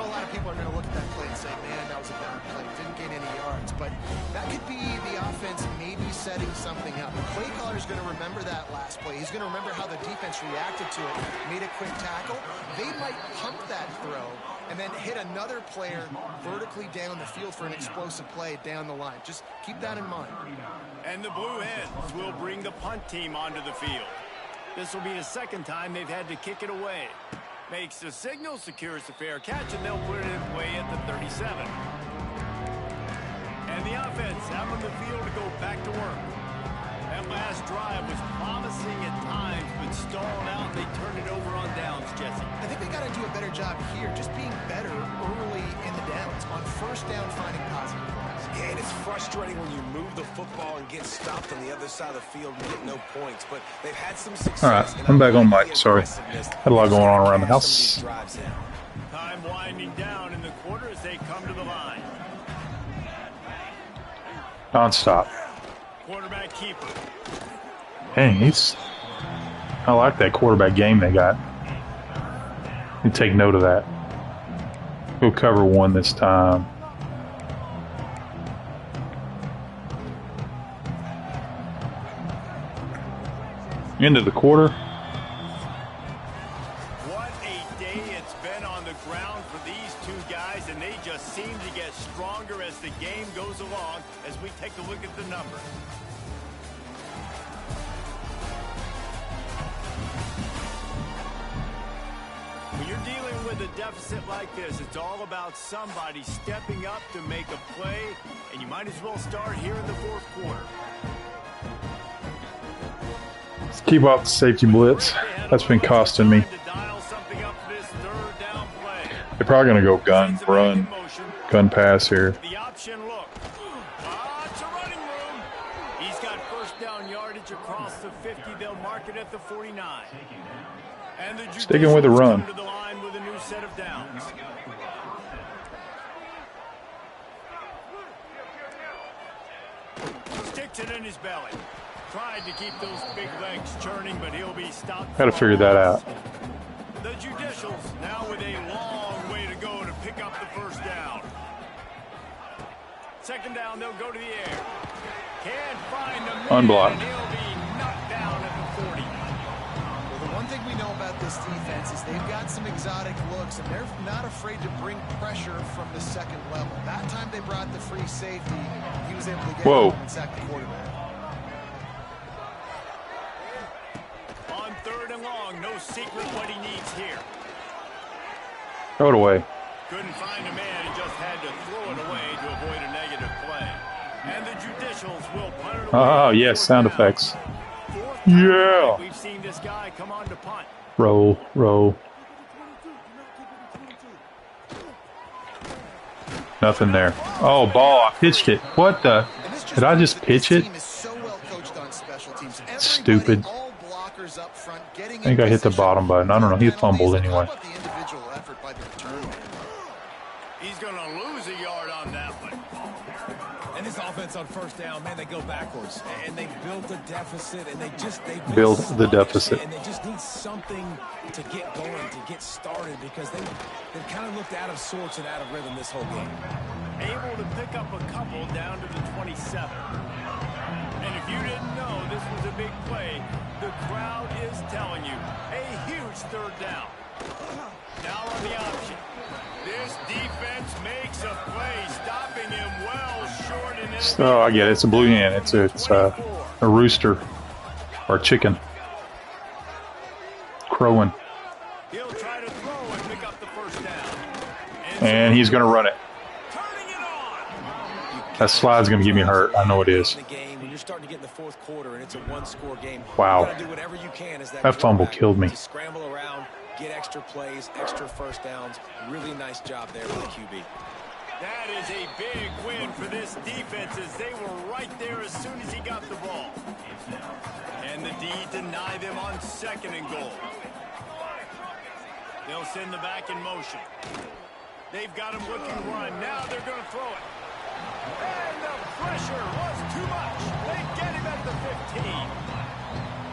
know a lot of people are going to look at that play and say, man, that was a bad play. Didn't gain any yards. But that could be the offense maybe setting something up. The play caller is going to remember that last play. He's going to remember how the defense reacted to it, made a quick tackle. They might pump that throw and then hit another player vertically down the field for an explosive play down the line. Just keep that in mind. And the Blue Hens will bring the punt team onto the field. This will be the second time they've had to kick it away. Makes the signal, secures the fair catch, and they'll put it in play at the 37. And the offense out on the field to go back to work. That last drive was promising at times, but stalled out, and they turned it over on downs, Jesse. I think they got to do a better job here, just being better early in the downs, on first down finding positive plays. Yeah, and it's frustrating when you move the football and get stopped on the other side of the field and get no points, but they've had some success. All right, I'm back on mic. Sorry. Had a lot going on around the house. Time winding down in the quarter as they come to the line. Non-stop. Quarterback keeper. Dang, I like that quarterback game they got. You take note of that. We'll cover one this time. End of the quarter. What a day it's been on the ground for these two guys, and they just seem to get stronger as the game goes along as we take a look at the numbers. When you're dealing with a deficit like this, it's all about somebody stepping up to make a play, and you might as well start here in the fourth quarter. Let's keep off the safety blitz. That's been costing me. They're probably going to go gun, gun pass here. The option look. It's a running room. He's got first down yardage across the 50. They'll mark it at the 49. And the sticking with the run. To the line with a new set of downs. Sticks it in his belly. Tried to keep those big legs churning, but he'll be stopped. Got to figure that out. The Judicials now with a long way to go to pick up the first down. Second down, they'll go to the air. Can't find the man. Unblocked. He'll be knocked down at the 40. Well, the one thing we know about this defense is they've got some exotic looks, and they're not afraid to bring pressure from the second level. That time they brought the free safety. He was able to get home and sack the quarterback. On third and long, no secret what he needs here. Throw it away. Couldn't find a man. He just had to throw it away to avoid a negative play. And the Judicials will punt it away. Oh, yes, sound effects. Yeah. We've seen this guy come on to punt. Roll, roll. Nothing there. Oh, ball. I pitched it. What the? Did I just pitch it? Stupid. I think I hit the bottom button. I don't know. He fumbled anyway. He's going to lose a yard on that one. And this offense on first down, man, they go backwards. And they built a deficit, and they build the deficit. And they just need something to get going, to get started, because they've kind of looked out of sorts and out of rhythm this whole game. Able to pick up a couple down to the 27. And if you didn't know this was a big play, the crowd is telling you. A huge third down. Now on the option. This defense makes a play, stopping him well short. And oh, I get it. It's a blue hen. It's a rooster or a chicken crowing. He'll try to throw and pick up the first down. And he's going to run it. That slide's going to get me hurt. I know it is. Starting to get in the fourth quarter, and it's a one-score game. Wow. Do whatever you can as that fumble killed me. Scramble around, get extra plays, extra first downs. Really nice job there by the QB. That is a big win for this defense as they were right there as soon as he got the ball. And the D deny them on second and goal. They'll send the back in motion. They've got him looking to run. Now they're going to throw it. And the pressure was too much. They get him at the 15.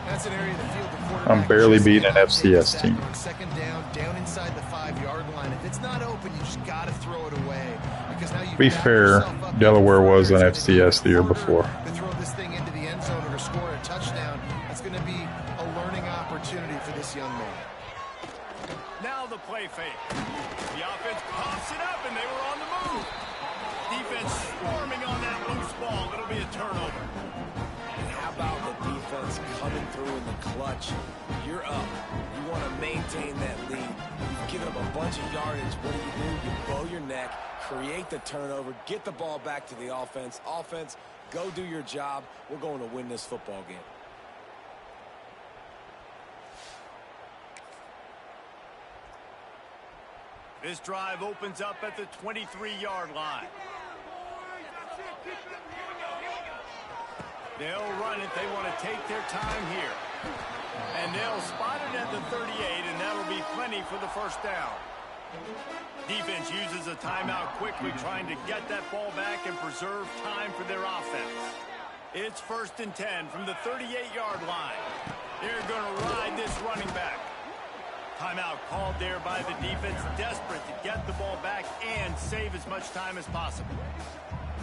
That's an area of the field the quarterback I'm barely just beating an cannot take a FCS sack team. on. Second down inside the 5-yard line. If it's not open, you just got to throw it away. Because now you've To be backed fair, yourself up Delaware even was further. an It's gonna be FCS the year harder before. to throw this thing into the end zone or to score a touchdown. That's going to be a learning opportunity for this young man. Now the play fake. The offense pops it up, and they were on the move. Defense swarming on that loose ball. It'll be a turnover. And how about the defense coming through in the clutch? You're up. You want to maintain that lead. You've given up a bunch of yardage. What do? You bow your neck, create the turnover, get the ball back to the offense. Offense, go do your job. We're going to win this football game. This drive opens up at the 23-yard line. They'll run it. They want to take their time here. And they'll spot it at the 38, and that'll be plenty for the first down. Defense uses a timeout quickly, trying to get that ball back and preserve time for their offense. It's 1st and 10 from the 38-yard line. They're going to ride this running back. Timeout called there by the defense, desperate to get the ball back and save as much time as possible.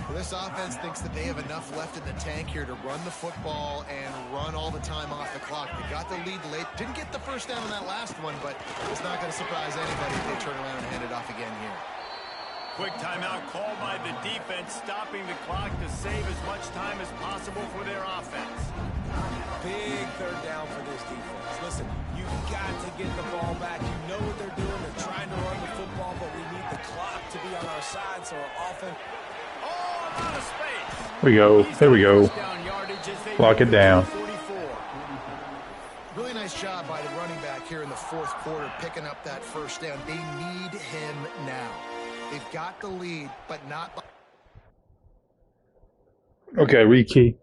Well, this offense thinks that they have enough left in the tank here to run the football and run all the time off the clock. They got the lead late. Didn't get the first down on that last one, but it's not going to surprise anybody if they turn around and hand it off again here. Quick timeout called by the defense, stopping the clock to save as much time as possible for their offense. Big third down for this defense. Listen, you've got to get the ball back. You know what they're doing. They're trying to run the football, but we need the clock to be on our side, so our offense... Oh, out of space. There we go. There we go. Lock it down. Really nice job by the running back here in the fourth quarter, picking up that first down. They need him now. They've got the lead, but not... Okay, rekey.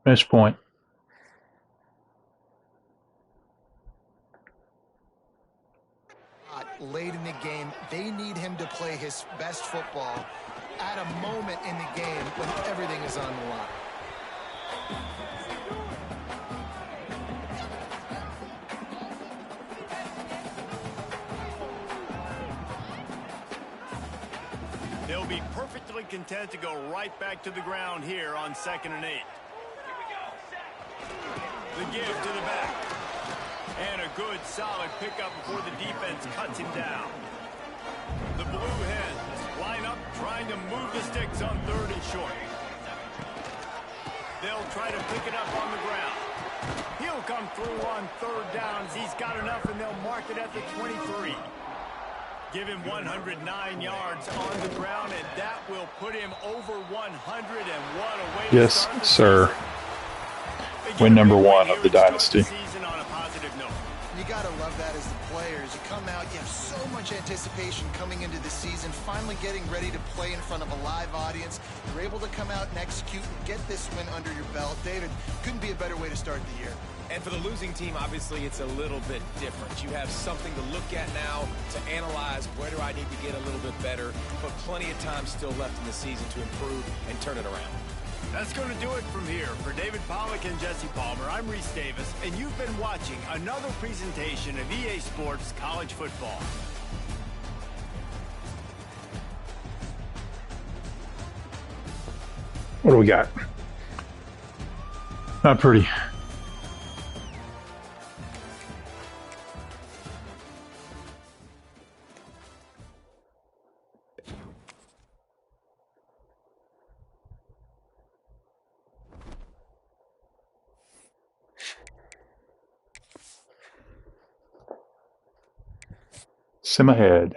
Finish point. Late in the game, they need him to play his best football at a moment in the game when everything is on the line. They'll be perfectly content to go right back to the ground here on 2nd and 8. The give to the back. And a good, solid pickup before the defense cuts him down. The Blue Hens line up, trying to move the sticks on 3rd and short. They'll try to pick it up on the ground. He'll come through on 3rd downs. He's got enough, and they'll mark it at the 23. Give him 109 yards on the ground, and that will put him over 100. And what a way to start the sir. season. Win number 1 of the Dynasty. You got to love that as the players. You come out, you have so much anticipation coming into the season, finally getting ready to play in front of a live audience. You're able to come out and execute and get this win under your belt. David, couldn't be a better way to start the year. And for the losing team, obviously, it's a little bit different. You have something to look at now to analyze where do I need to get a little bit better, but plenty of time still left in the season to improve and turn it around. That's going to do it from here. For David Pollack and Jesse Palmer, I'm Reese Davis, and you've been watching another presentation of EA Sports College Football. What do we got? Not pretty. Sim ahead.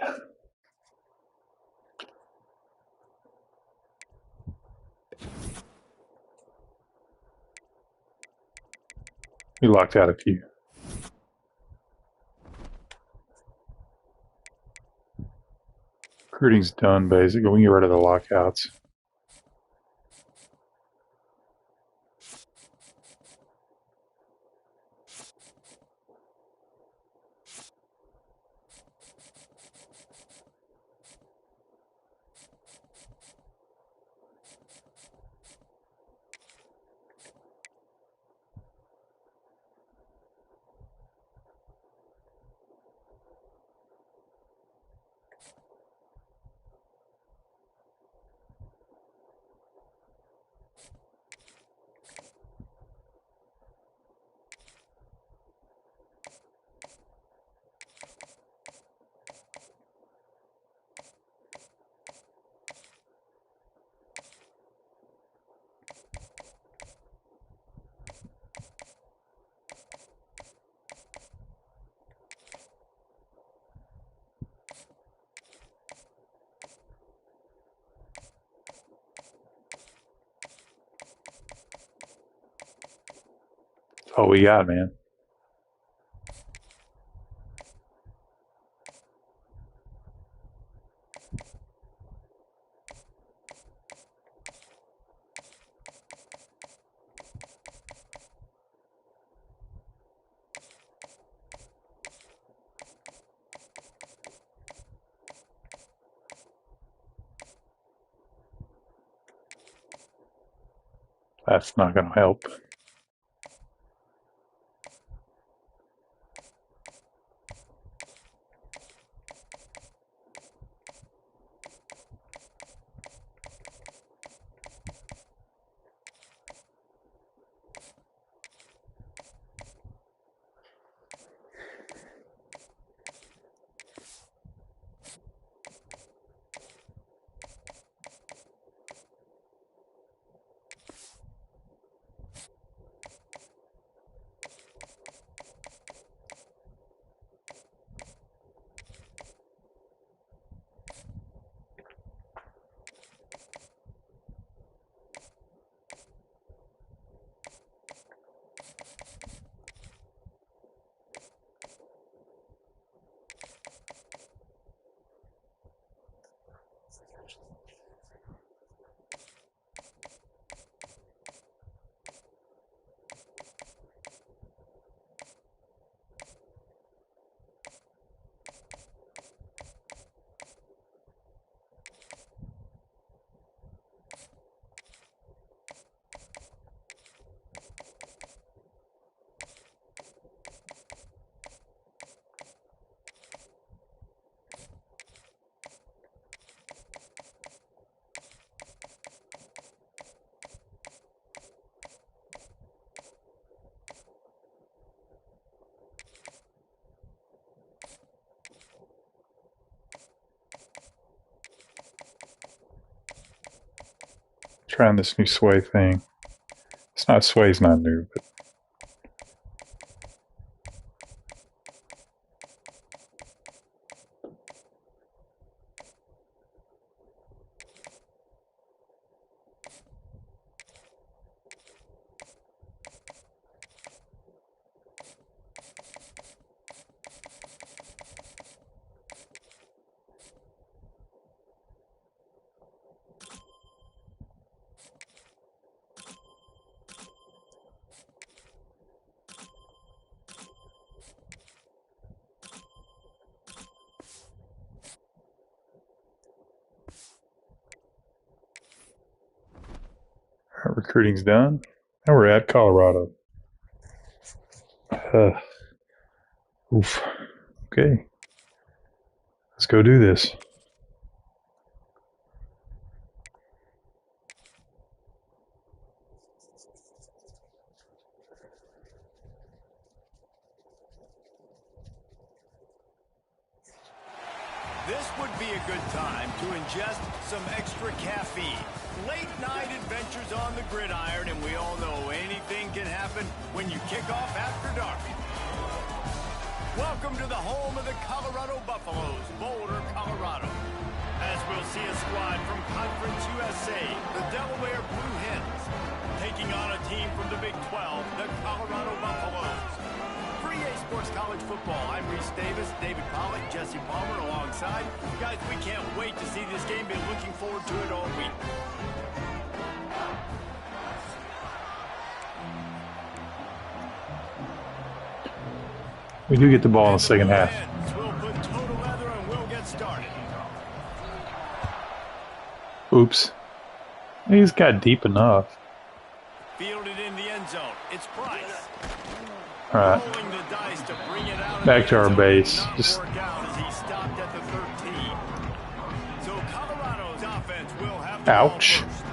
We locked out a few. Recruiting's done, basically. We can get rid of the lockouts. all we got, man. That's not going to help. Trying this new sway thing. It's not sway's not new, but recruiting's done. Now we're at Colorado. Oof. Okay. Let's go do this. This would be a good time to ingest some extra caffeine. Late night adventures on the gridiron, and we all know anything can happen when you kick off after dark. Welcome to the home of the Colorado Buffaloes, Boulder, Colorado. As we'll see a squad from Conference USA, the Delaware Blue Hens, taking on a team from the Big 12, the Colorado Buffaloes. For EA Sports College Football, I'm Reese Davis, David Pollock, Jesse Palmer alongside. Guys, we can't wait to see this game. Been looking forward to it all week. We do get the ball in the second half. We'll put total leather and we'll get started. Oops. He's got deep enough. Fielded in the end zone. It's Price. All right. Rolling the dice to bring it out. Back to our base. Just work out as he stopped at the 13. So Colorado's offense will have the ouch. ball first.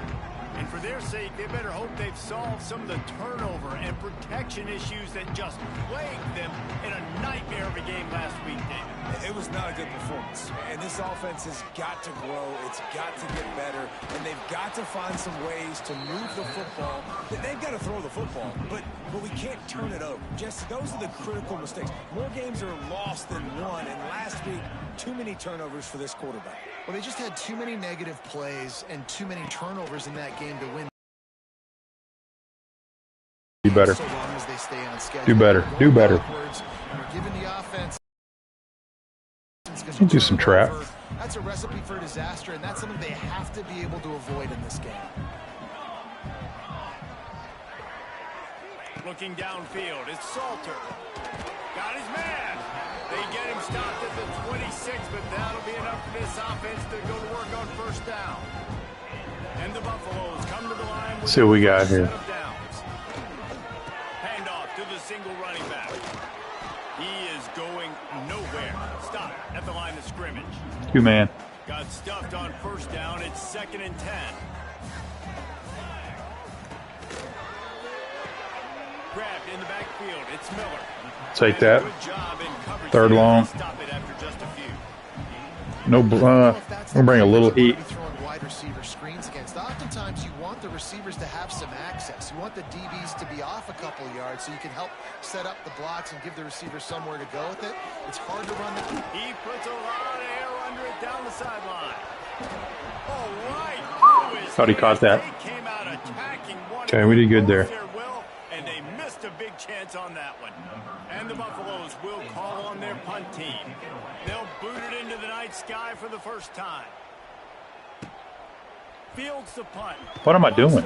And for their sake, they better hope they've solved some of the turnover and protection issues that just plagued them in a nightmare of a game last week, David. It was not a good performance. And this offense has got to grow. It's got to get better. And they've got to find some ways to move the football. They've got to throw the football. But we can't turn it over. Jesse, those are the critical mistakes. More games are lost than won. And last week, too many turnovers for this quarterback. Well, they just had too many negative plays and too many turnovers in that game to win. Be better. So long as they stay on schedule. Do better. Do better. You're giving the offense. Do some trap. That's a recipe for disaster, and that's something they have to be able to avoid in this game. Looking downfield, it's Salter. Got his man. They get him stopped at the 26, but that'll be enough for this offense to go to work on first down. And the Buffaloes come to the line. Let's see what we got here. Handoff to the single running back. He is going nowhere. Stop at the line of scrimmage. You man. Got stuffed on first down. It's 2nd and 10. Grabbed in the backfield. It's Miller. Take that. Good job in coverage. 3rd long. Stop it after just a few. No, we'll bring a little heat. Throwing wide receiver screens against. Oftentimes, you want the receivers to have some access. You want the DBs to be off a couple yards so you can help set up the blocks and give the receiver somewhere to go with it. It's hard to run the. He puts a lot of air under it down the sideline. All right. Thought he caught that. Okay, we did good there. And they missed a big chance on that one. And the Buffaloes will call on their punt team. They'll boot it into the night sky for the first time. Fields the punt. What am I doing?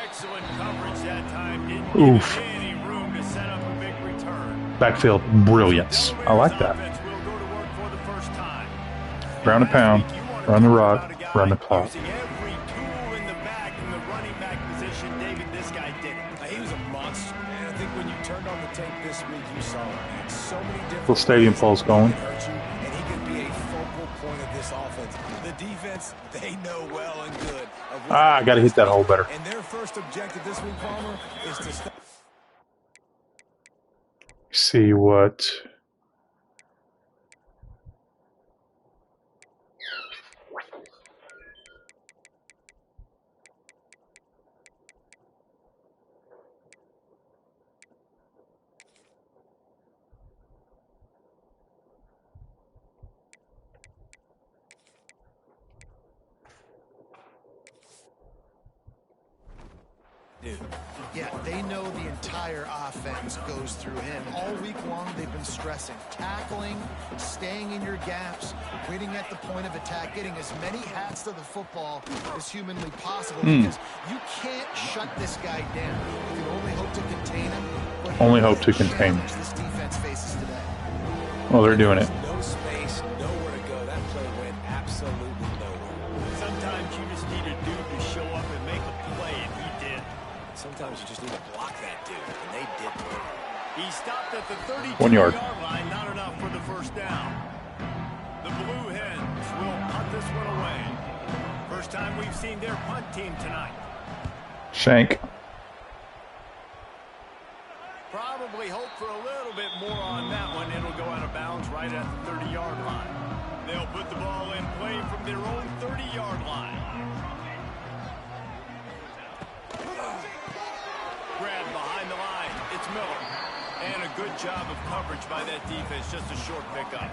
Excellent coverage that time. Didn't Oof. give any room to set up a big return. Backfield brilliance. I like that. Ground and pound. Run the rock. Run the clock. Every tool in the back in the running back position, David, this guy did it. He was a monster. And I think when you turned on the tape this week, you saw it. So many different Little stadium pulse going. and he could be a focal point of this offense. The defense, they know well and good. I got to hit that hole better. And their first objective this week, Palmer, is to stop. See what. Yeah, they know the entire offense goes through him. All week long, they've been stressing tackling, staying in your gaps, waiting at the point of attack, getting as many hats to the football as humanly possible because you can't shut this guy down. You can only hope to contain him. Only hope to contain him. This defense faces today. Oh, they're doing it. No space, nowhere to go. That play went absolutely nowhere. Sometimes you just need a dude to show up and make a play, and he did. Sometimes you just need to block that dude, and they did. He stopped at the 32-yard 1 yard. line, not enough for the first down. The Blue Hens will punt this one away. First time we've seen their punt team tonight. Shank. Probably hope for a little bit more on that one. It'll go out of bounds right at the 30-yard line. They'll put the ball in play from their own 30-yard line. Grabbed behind the line. It's Miller. And a good job of coverage by that defense. Just a short pickup.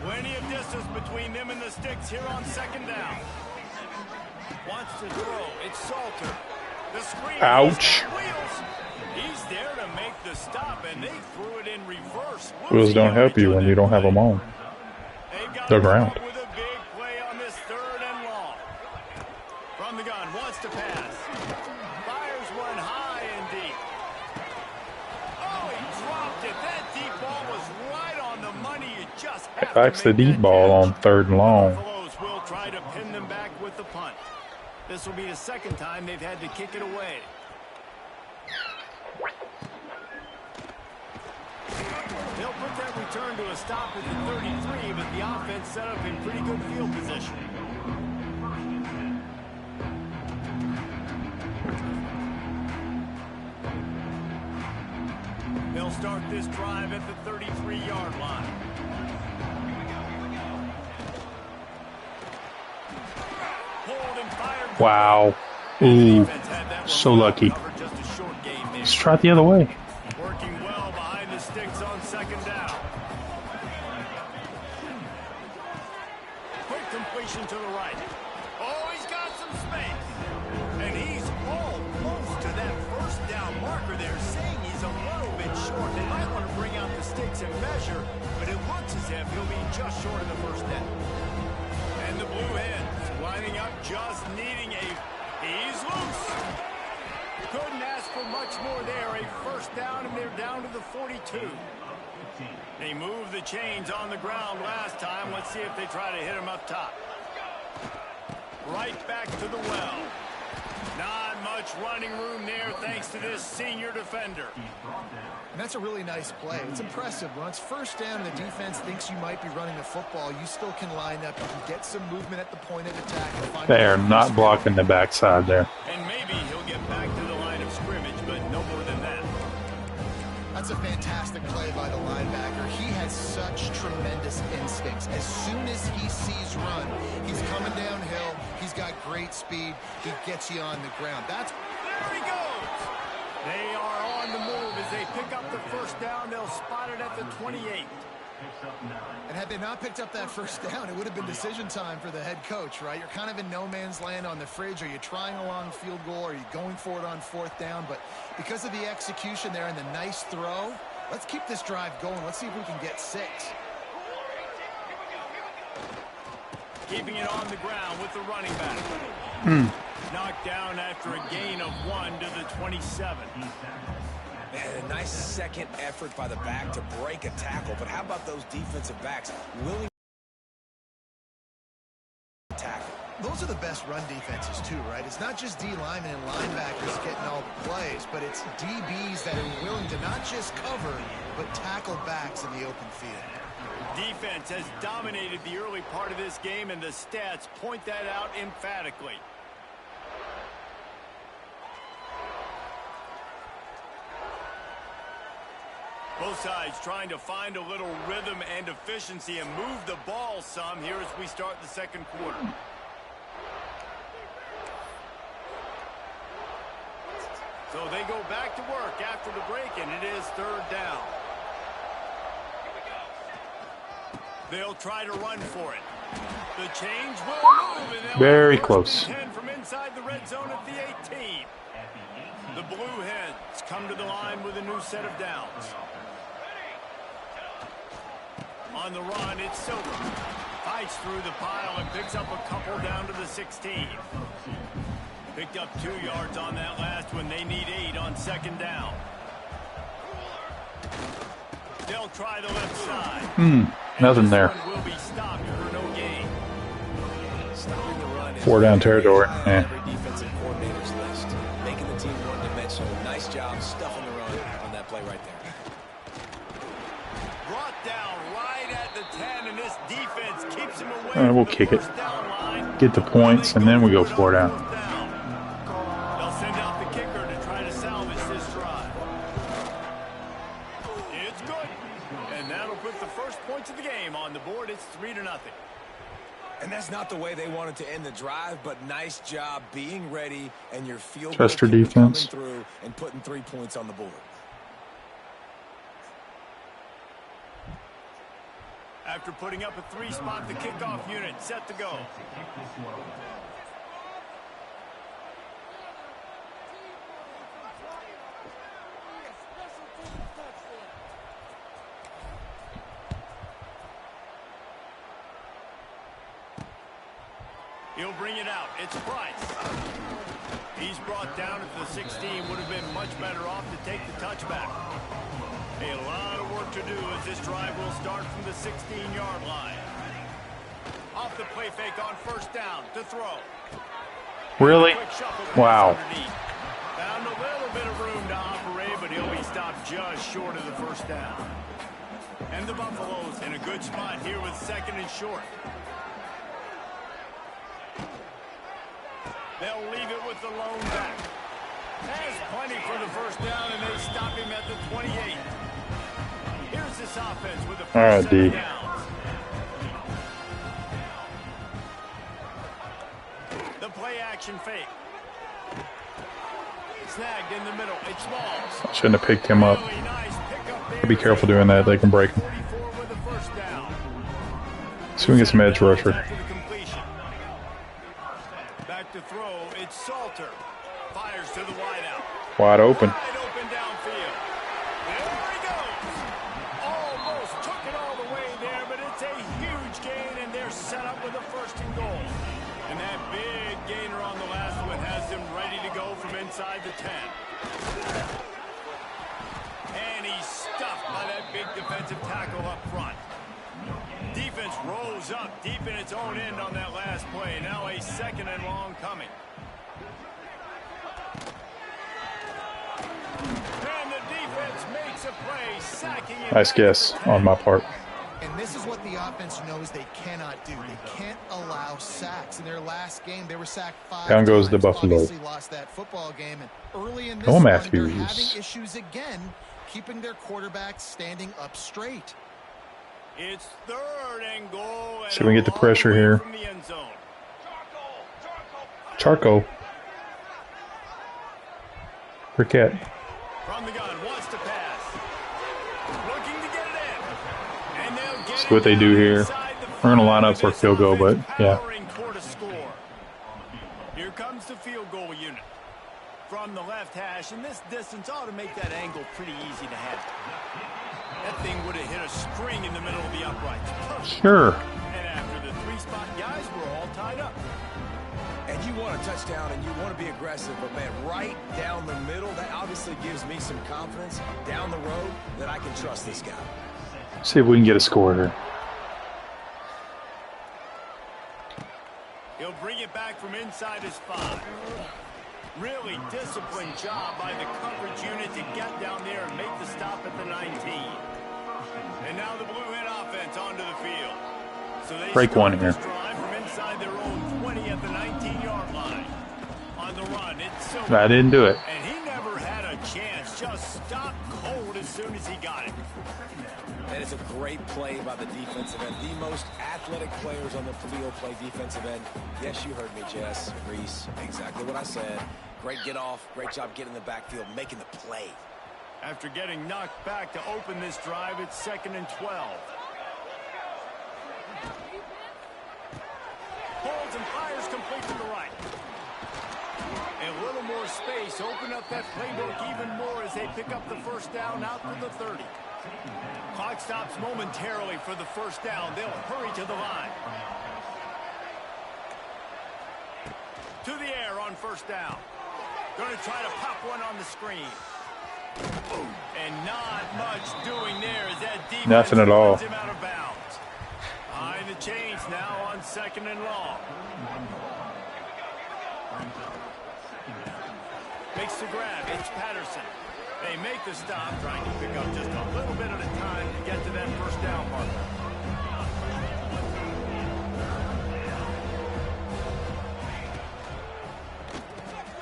Plenty of distance between them and the sticks here on second down. Wants to throw. It's Salter. The screen. Ouch. He's there to make the stop, and they threw it in reverse. Wheels don't help you when you don't have them on the ground. With a big play on this 3rd and long. From the gun, wants to pass. Fires one high and deep. Oh, he dropped it. That deep ball was right on the money. You just have Backs to the make deep that ball on catch. 3rd and long. Buffaloes will try to pin them back with the punt. This will be the second time they've had to kick it away. They'll put that return to a stop at the 33, but the offense set up in pretty good field position. They'll start this drive at the 33-yard line. Hold and fired. Wow. Ooh. So lucky. Let's try it the other way. Working well behind the sticks on second down. Quick completion to the right. Oh, he's got some space. And he's almost to that first down marker there. short. They might want to bring out the sticks and measure, but it looks as if he'll be just short of the first down. And the Blue Hens lining up, just needing a... He's loose. Couldn't ask for much more there. A first down, and they're down to the 42. They moved the chains on the ground last time. Let's see if they try to hit him up top. Right back to the well. Not much running room there thanks to this senior defender. And that's a really nice play. It's impressive. When it's first down and the defense thinks you might be running the football, you still can line up. You can get some movement at the point of attack. And find They are not blocking the backside there. And maybe he'll get back to the line of scrimmage, but no more than that. That's a fantastic play by the linebacker. He has such tremendous instincts. As soon as he sees run, he's coming downhill. He's got great speed. He gets you on the ground. There he goes. They are on the move as they pick up the first down. They'll spot it at the 28. And had they not picked up that first down, it would have been decision time for the head coach, right? You're kind of in no man's land on the fridge. Are you trying a long field goal? Are you going for it on fourth down? But because of the execution there and the nice throw, let's keep this drive going. Let's see if we can get 6. Keeping it on the ground with the running back. Knocked down after a gain of 1 to the 27. Man, a nice second effort by the back to break a tackle. But how about those defensive backs willing to tackle? Those are the best run defenses too, right? It's not just D linemen and linebackers getting all the plays, but it's DBs that are willing to not just cover, but tackle backs in the open field. Defense has dominated the early part of this game, and the stats point that out emphatically. Both sides trying to find a little rhythm and efficiency and move the ball some here as we start the second quarter. So they go back to work after the break, and it is third down. They'll try to run for it. The change will move, and very close. 10 from inside the red zone at the 18. The Blue Hens come to the line with a new set of downs. On the run, it's Silver. Fights through the pile and picks up a couple down to the 16. Picked up 2 yards on that last one. They need 8 on second down. They'll try the left side. Nothing there. Will be stopped for no gain. Stopping the run is 4 down territory. every defensive coordinator's list. Making the team one-dimensional. Nice job stuffing the run on that play right there. Brought down right at the 10, and this defense keeps him away. We'll from the kick it. first down line. Get the points, and then we go 4 down. They'll send out the kicker to try to salvage this drive. It's good. And that'll put the first points of the game on the board. It's 3-0. And that's not the way they wanted to end the drive, but nice job being ready, and your field Trust your goal keeper defense. coming through and putting 3 points on the board. After putting up a 3-spot, the kickoff unit set to go. He'll bring it out. It's Price. He's brought down at the 16. Would have been much better off to take the touchback. A lot of work to do as this drive will start from the 16-yard line. Off the play fake on first down to throw. Really? Wow. Found a little bit of room to operate, but he'll be stopped just short of the first down. And the Buffaloes in a good spot here with second and short. They'll leave it with the lone back. Has plenty for the first down, and they stop him at the 28. Here's this offense with a first set of downs. The play action fake. Snagged in the middle. It's Smalls. Shouldn't have picked him up. Really nice pickup there. Be careful doing that. They can break him. 44 with the first down. So we can get some edge rusher. After the completion. Back to throw. It's Salter. Fires to the wideout. Wide open. Wide open downfield. There he defensive tackle up front. Defense rolls up deep in its own end on that last play. Now a 2nd and long coming. And the defense makes a play, sacking it. Nice guess on my part. And this is what the offense knows they cannot do. They can't allow sacks. In their last game, they were sacked 5 Down goes times. the Buffalo. Obviously lost that football game. And early in this Oh, one, Matthews. they're having issues again, keeping their quarterback standing up straight. It's 3rd and goal. See if we can get the pressure here. From the end zone. Charco. Briquette. From the gun, wants to pass. Looking to get it in. And they'll get See what they do here. We're going to line up for a field goal, but yeah. Here comes the field goal unit. From the left hash, and this distance ought to make that angle pretty easy to have. That thing would have hit a string in the middle of the uprights. Perfect. Sure. And after the 3-spot guys were all tied up. And you want a touchdown and you want to be aggressive, but man, right down the middle, that obviously gives me some confidence down the road that I can trust this guy. See if we can get a score here. He'll bring it back from inside his 5. Really disciplined job by the coverage unit to get down there and make the stop at the 19. And now the Blue Hen offense onto the field. So they break one here. drive from inside their own 20 at the 19-yard line. On the run, it's Silver. I didn't do it. And he never had a chance. Just stopped cold as soon as he got it. That is a great play by the defensive end. The most athletic players on the field play defensive end. Yes, you heard me, Jess, Reese. Exactly what I said. Great get off. Great job getting in the backfield, making the play. After getting knocked back to open this drive, it's 2nd and 12. Holds and fires complete to the right. A little more space. Open up that playbook even more as they pick up the 1st down out to the 30. Clock stops momentarily for the 1st down. They'll hurry to the line. To the air on 1st down. Going to try to pop one on the screen. And not much doing there as that defense Nothing at all. runs him out of bounds. Behind the chains now on 2nd and long. Makes the grab. It's Patterson. They make the stop, trying to pick up just a little bit at a time to get to that 1st down marker.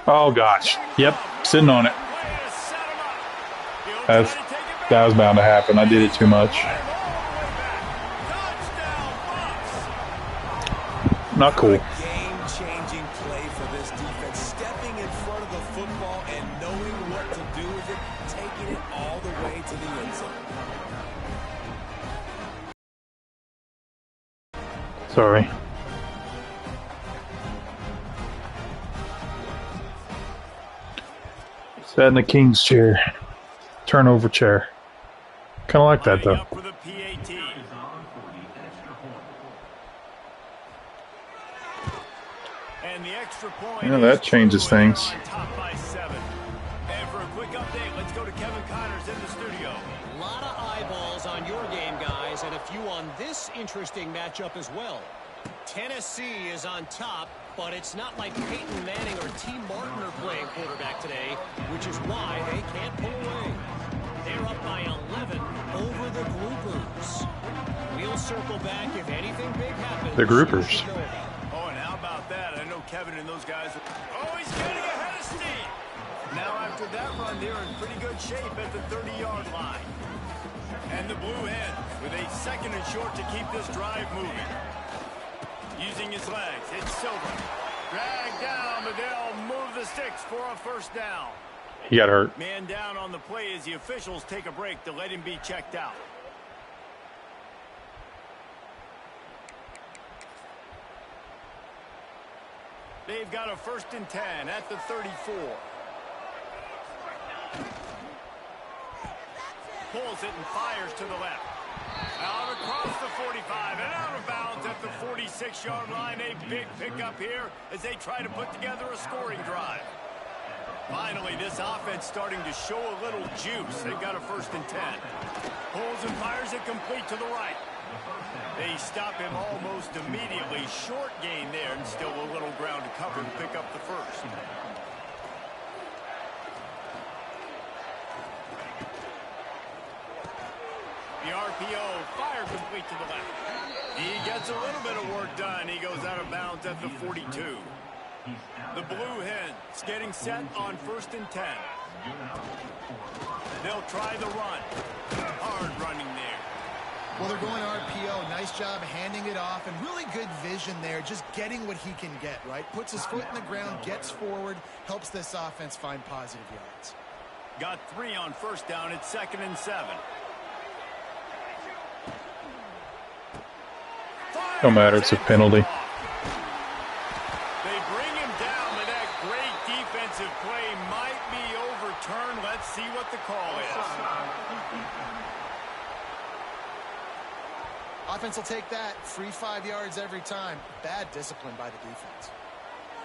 Oh, gosh. Yep, sitting on it. That was bound to happen. I did it too much. Not cool. Game-changing play for this defense. Stepping in front of the football and knowing what to do with it, taking it all the way to the end zone. Sorry. Sat in the king's chair. Turnover chair. Kind of like that, though. You know, that changes things. And for a quick update, let's go to Kevin Connors in the studio. A lot of eyeballs on your game, guys, and a few on this interesting matchup as well. Tennessee is on top, but it's not like Peyton Manning or T. Martin are playing quarterback today, which is why they can't pull away. They're up by 11 over the Groupers. We'll circle back if anything big happens. The Groupers. Oh, and how about that? I know Kevin and those guys are... Oh, he's getting ahead of steam. Now after that run, they're in pretty good shape at the 30-yard line. And the Blue Hens with a 2nd and short to keep this drive moving. Using his legs, it's Silver. Dragged down, but they'll move the sticks for a 1st down. He got hurt. Man down on the play as the officials take a break to let him be checked out. They've got a 1st and 10 at the 34. Pulls it and fires to the left. Out across the 45 and out of bounds at the 46-yard line. A big pickup here as they try to put together a scoring drive. Finally, this offense starting to show a little juice. They've got a 1st and 10. Pulls and fires it complete to the right. They stop him almost immediately. Short gain there, and still a little ground to cover to pick up the first. The RPO, fire complete to the left. He gets a little bit of work done. He goes out of bounds at the 42. The Blue Hens getting set on 1st and 10. They'll try the run. Hard running there. Well, they're going RPO. Nice job handing it off, and really good vision there, just getting what he can get, right? Puts his foot in the ground, gets forward, helps this offense find positive yards. Got 3 on 1st down. It's 2nd and 7. No matter, it's a penalty. They bring him down, but that great defensive play might be overturned. Let's see what the call is. Offense will take that. Free 5 yards every time. Bad discipline by the defense.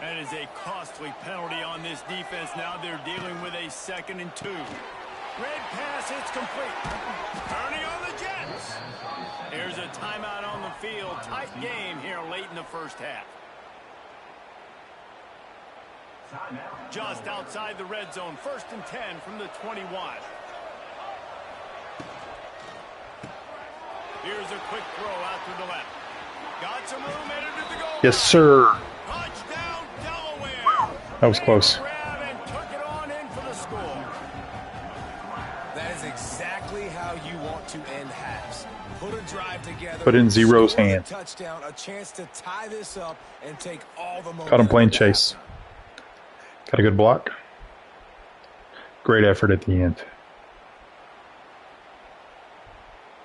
That is a costly penalty on this defense. Now they're dealing with a 2nd and 2. Red pass, it's complete. Turning on the Jets. Here's a timeout on the field. Tight game here late in the first half. Just outside the red zone. 1st and 10 from the 21. Here's a quick throw out to the left. Got some room headed to the goal. Yes, sir. Touchdown, Delaware. That was close. Grab and took it on in for the score. That is exactly how you want to end halves. Put a drive together. Put in Zero's score the hand. Touchdown, a chance to tie this up and take all the momentum. Got him playing chase. Got a good block. Great effort at the end.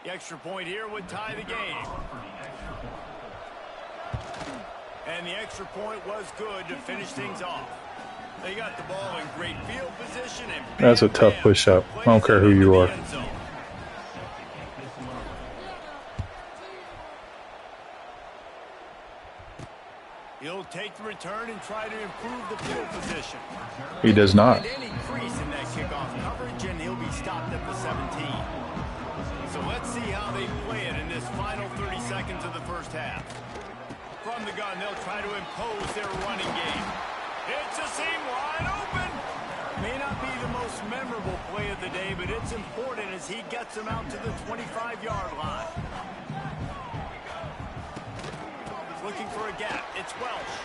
The extra point here would tie the game. And the extra point was good to finish things off. They got the ball in great field position. And That's a tough push-up. I don't care who you are. He'll take the return and try to improve the field position. He does not. Any crease in that kickoff coverage, and he'll be stopped at the 17. So let's see how they play it in this final 30 seconds of the first half. From the gun, they'll try to impose their running game. It's a seam wide open. May not be the most memorable play of the day, but it's important as he gets them out to the 25-yard line. Looking for a gap. It's Welsh.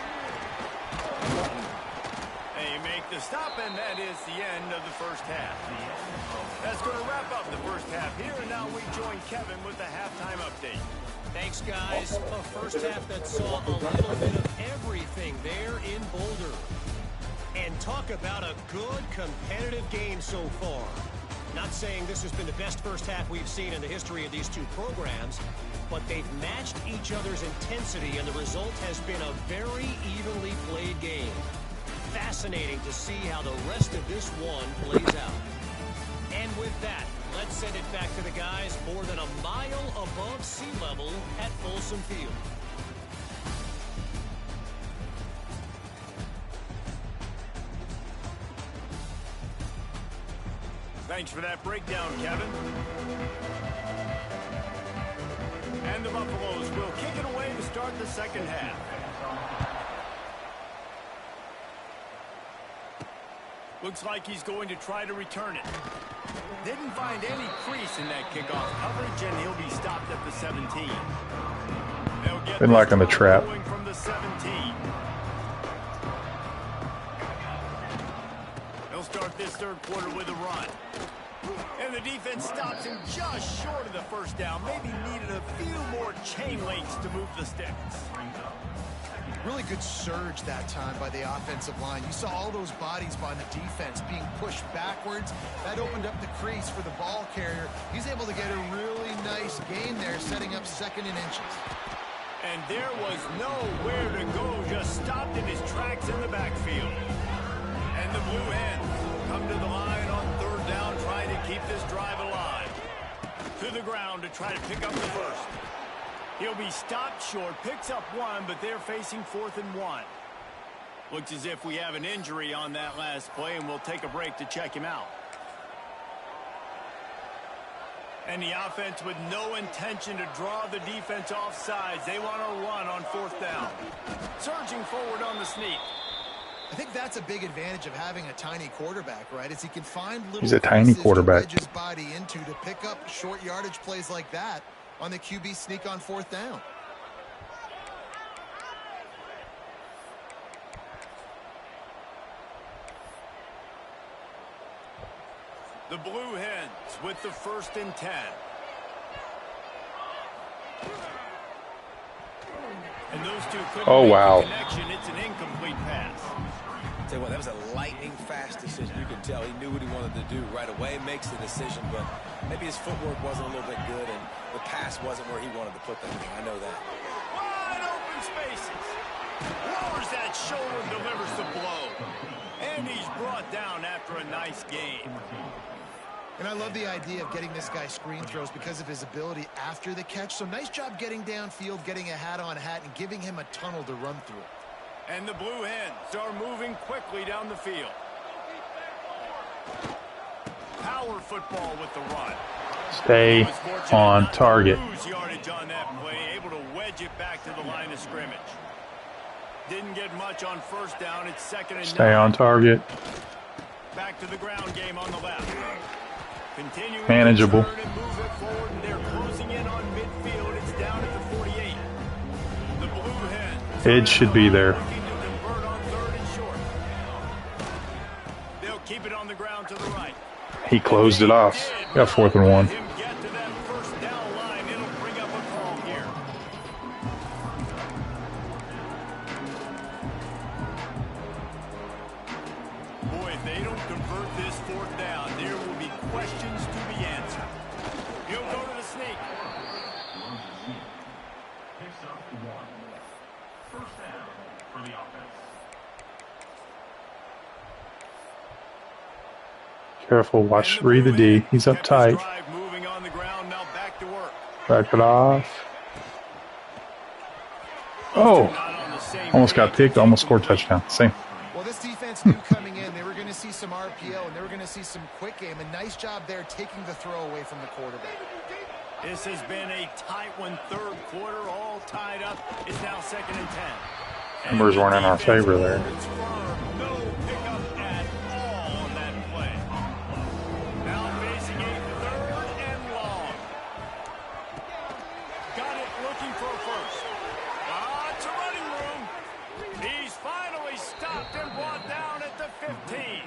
They make the stop, and that is the end of the first half. That's going to wrap up the first half here, and now we join Kevin with the halftime update. Thanks, guys. A first half that saw a little bit of everything there in Boulder. And talk about a good competitive game so far. Not saying this has been the best first half we've seen in the history of these two programs, but they've matched each other's intensity, and the result has been a very evenly played game. Fascinating to see how the rest of this one plays out. And with that, let's send it back to the guys more than a mile above sea level at Folsom Field. Thanks for that breakdown, Kevin. And the Buffaloes will kick it away to start the second half. Looks like he's going to try to return it. Didn't find any crease in that kickoff coverage, and he'll be stopped at the 17. They'll get Been liking the trap. going from the 17. They'll start this third quarter with a run. And the defense stops him just short of the first down. Maybe needed a few more chain links to move the sticks. Really good surge that time by the offensive line. You saw all those bodies by the defense being pushed backwards. That opened up the crease for the ball carrier. He's able to get a really nice gain there, setting up 2nd and inches. And there was nowhere to go, just stopped in his tracks in the backfield. And the Blue Hens come to the line on third down, trying to keep this drive alive. To the ground to try to pick up the first. He'll be stopped short, picks up 1, but they're facing 4th and 1. Looks as if we have an injury on that last play, and we'll take a break to check him out. And the offense with no intention to draw the defense off sides. They want to run on 4th down. Surging forward on the sneak. I think that's a big advantage of having a tiny quarterback, right? Is he can find little He's a tiny quarterback. to wedge his body into to pick up short yardage plays like that on the QB sneak on 4th down. The Blue Hens with the 1st and 10. And those two couldn't make the connection. It's an incomplete pass. Tell you what, that was a lightning fast decision. You can tell he knew what he wanted to do right away. Makes the decision, but maybe his footwork wasn't a little bit good, and the pass wasn't where he wanted to put that thing. I know that. Wide open spaces. Lowers that shoulder and delivers the blow. And he's brought down after a nice game. And I love the idea of getting this guy screen throws because of his ability after the catch. So nice job getting downfield, getting a hat-on-hat, and giving him a tunnel to run through. And the Blue Hens are moving quickly down the field. Power football with the run. Stay on target. Lose yardage on that play, able to wedge it back to the line of scrimmage. Didn't get much on 1st down. It's 2nd and 9. Stay on target. Back to the ground game on the left. Continuing Manageable. To turn and move it forward, and they're closing in on midfield. It's down at the 48. The Blue Hens. Edge should be there. Looking to convert on 3rd and short. They'll keep it on the ground to the right. He closed it off. Got 4th and 1. Him get to that 1st down line. It'll bring up a call here. Boy, if they don't convert this 4th down, there will be questions to be answered. He'll go to the sneak. Picks up 1. 1st down for the offense. Careful, watch, read the D. He's up tight. Moving on the ground, now back to work. Back it off. Oh, almost got picked, almost scored a touchdown. Same. Well, this defense knew coming in they were going to see some RPO and they were going to see some quick game. A nice job there taking the throw away from the quarterback. This has been a tight one, 3rd quarter, all tied up. It's now 2nd and 10. Numbers weren't in our favor there. It's firm. No pickup at all on that play. Now facing a 3rd and long. Got it looking for a 1st. It's a running room. He's finally stopped and brought down at the 15.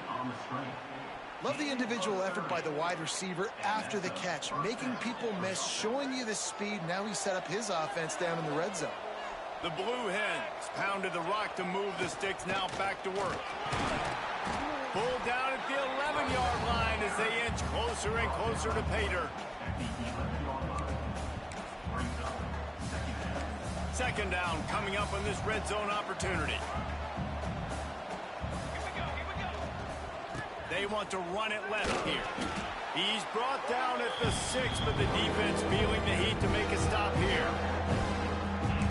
Love the individual effort by the wide receiver after the catch, making people miss, showing you the speed. Now he set up his offense down in the red zone. The Blue Hens pounded the rock to move the sticks, now back to work. Pulled down at the 11-yard line as they inch closer and closer to pay dirt. 2nd down coming up on this red zone opportunity. They want to run it left here. He's brought down at the 6, but the defense feeling the heat to make a stop here.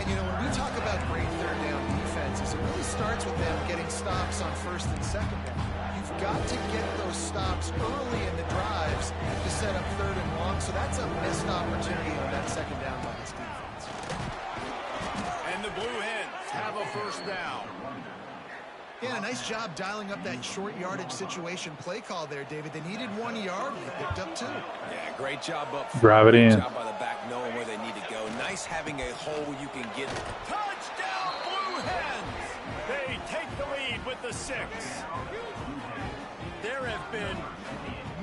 And, you know, when we talk about great 3rd down defenses, it really starts with them getting stops on 1st and 2nd down. You've got to get those stops early in the drives to set up 3rd and long, so that's a missed opportunity on that 2nd down by this defense. And the Blue Hens have a 1st down. Yeah, nice job dialing up that short yardage situation play call there, David. They needed 1 yard. They picked up 2. Yeah, great job up front. Drive it in. Great job by the back knowing where they need to go. Nice having a hole you can get. Touchdown, Blue Hens! They take the lead with the 6. There have been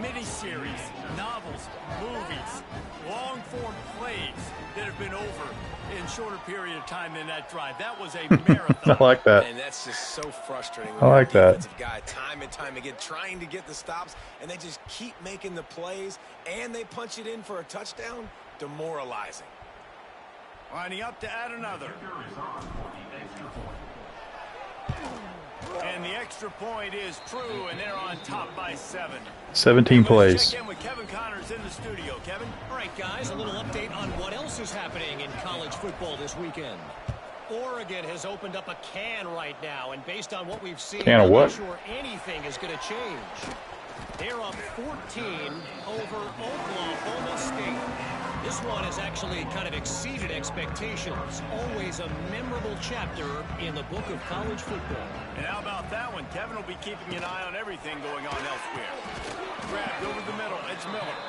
miniseries, novels, movies, long-form plays that have been over in shorter period of time than that drive. That was a marathon. I like that. And that's just so frustrating. I like that. Defensive guy time and time again trying to get the stops, and they just keep making the plays, and they punch it in for a touchdown. Demoralizing. Lining up to add another. And the extra point is true, and they're on top by 7. 17 plays. Check in with Kevin Connors in the studio. Kevin? All right, guys, a little update on what else is happening in college football this weekend. Oregon has opened up a can right now, and based on what we've seen, Can of what? I'm not sure anything is going to change. They're up 14 over Oklahoma State. This one has actually kind of exceeded expectations. Always a memorable chapter in the book of college football. And how about that one? Kevin will be keeping an eye on everything going on elsewhere. Grabbed over the middle. It's Miller.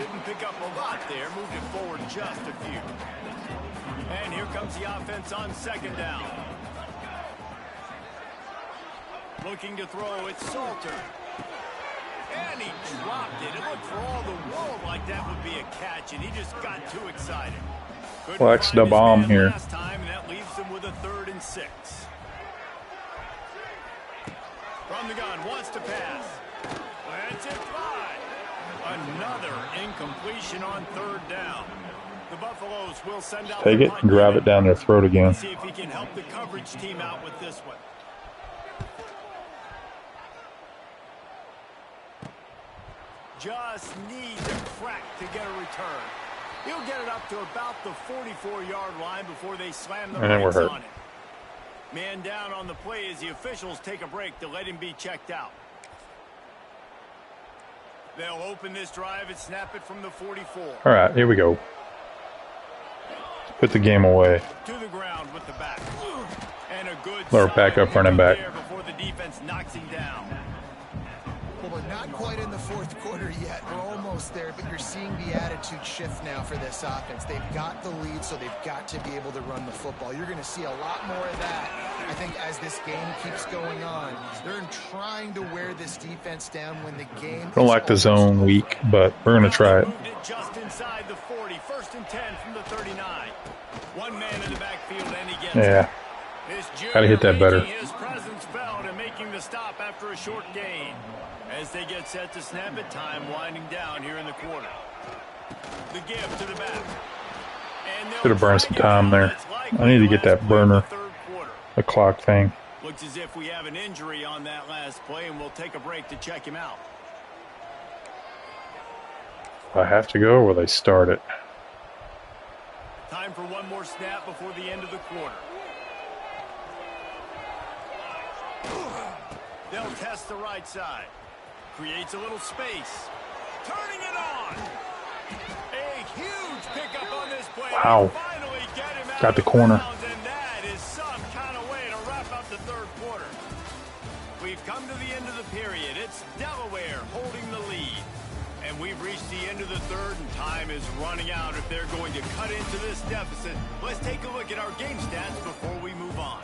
Didn't pick up a lot there. Moved it forward just a few. And here comes the offense on second down. Looking to throw. It's Salter. And he dropped it. It looked for all the world like that would be a catch, and he just got too excited. Flex the bomb here. Last time, and that leaves him with a 3rd and 6. From the gun, wants to pass. Let's it fly. Another incompletion on 3rd down. The Buffaloes will send out. Take it and grab it down their throat again. See if he can help the coverage team out with this one. Just needs a crack to get a return. He'll get it up to about the 44-yard line before they slam the brakes on it. Man down on the play as the officials take a break to let him be checked out. They'll open this drive and snap it from the 44. All right, here we go. Put the game away. To the ground with the back. And a good Or back up running back. Before the defense knocks him down. Well, we're not quite in the 4th quarter yet. We're almost there, but you're seeing the attitude shift now for this offense. They've got the lead, so they've got to be able to run the football. You're going to see a lot more of that, I think, as this game keeps going on. They're trying to wear this defense down when the game. Don't like the zone weak, but we're going to try it. Just inside the 40, 1st and 10 from the 39. One man in the backfield, and he gets Yeah. Gotta hit that better. His presence felt and making the stop after a short gain. As they get set to snap it, time winding down here in the quarter. The give to the back. Should have burned some time there. I need to get that burner, the clock thing. Looks as if we have an injury on that last play, and we'll take a break to check him out. I have to go, or will they start it? Time for one more snap before the end of the quarter. They'll test the right side. Creates a little space. Turning it on. A huge pickup on this play. Wow. Finally get him out Got the corner. And that is some kind of way to wrap up the 3rd quarter. We've come to the end of the period. It's Delaware holding the lead. And we've reached the end of the 3rd, and time is running out if they're going to cut into this deficit. Let's take a look at our game stats before we move on.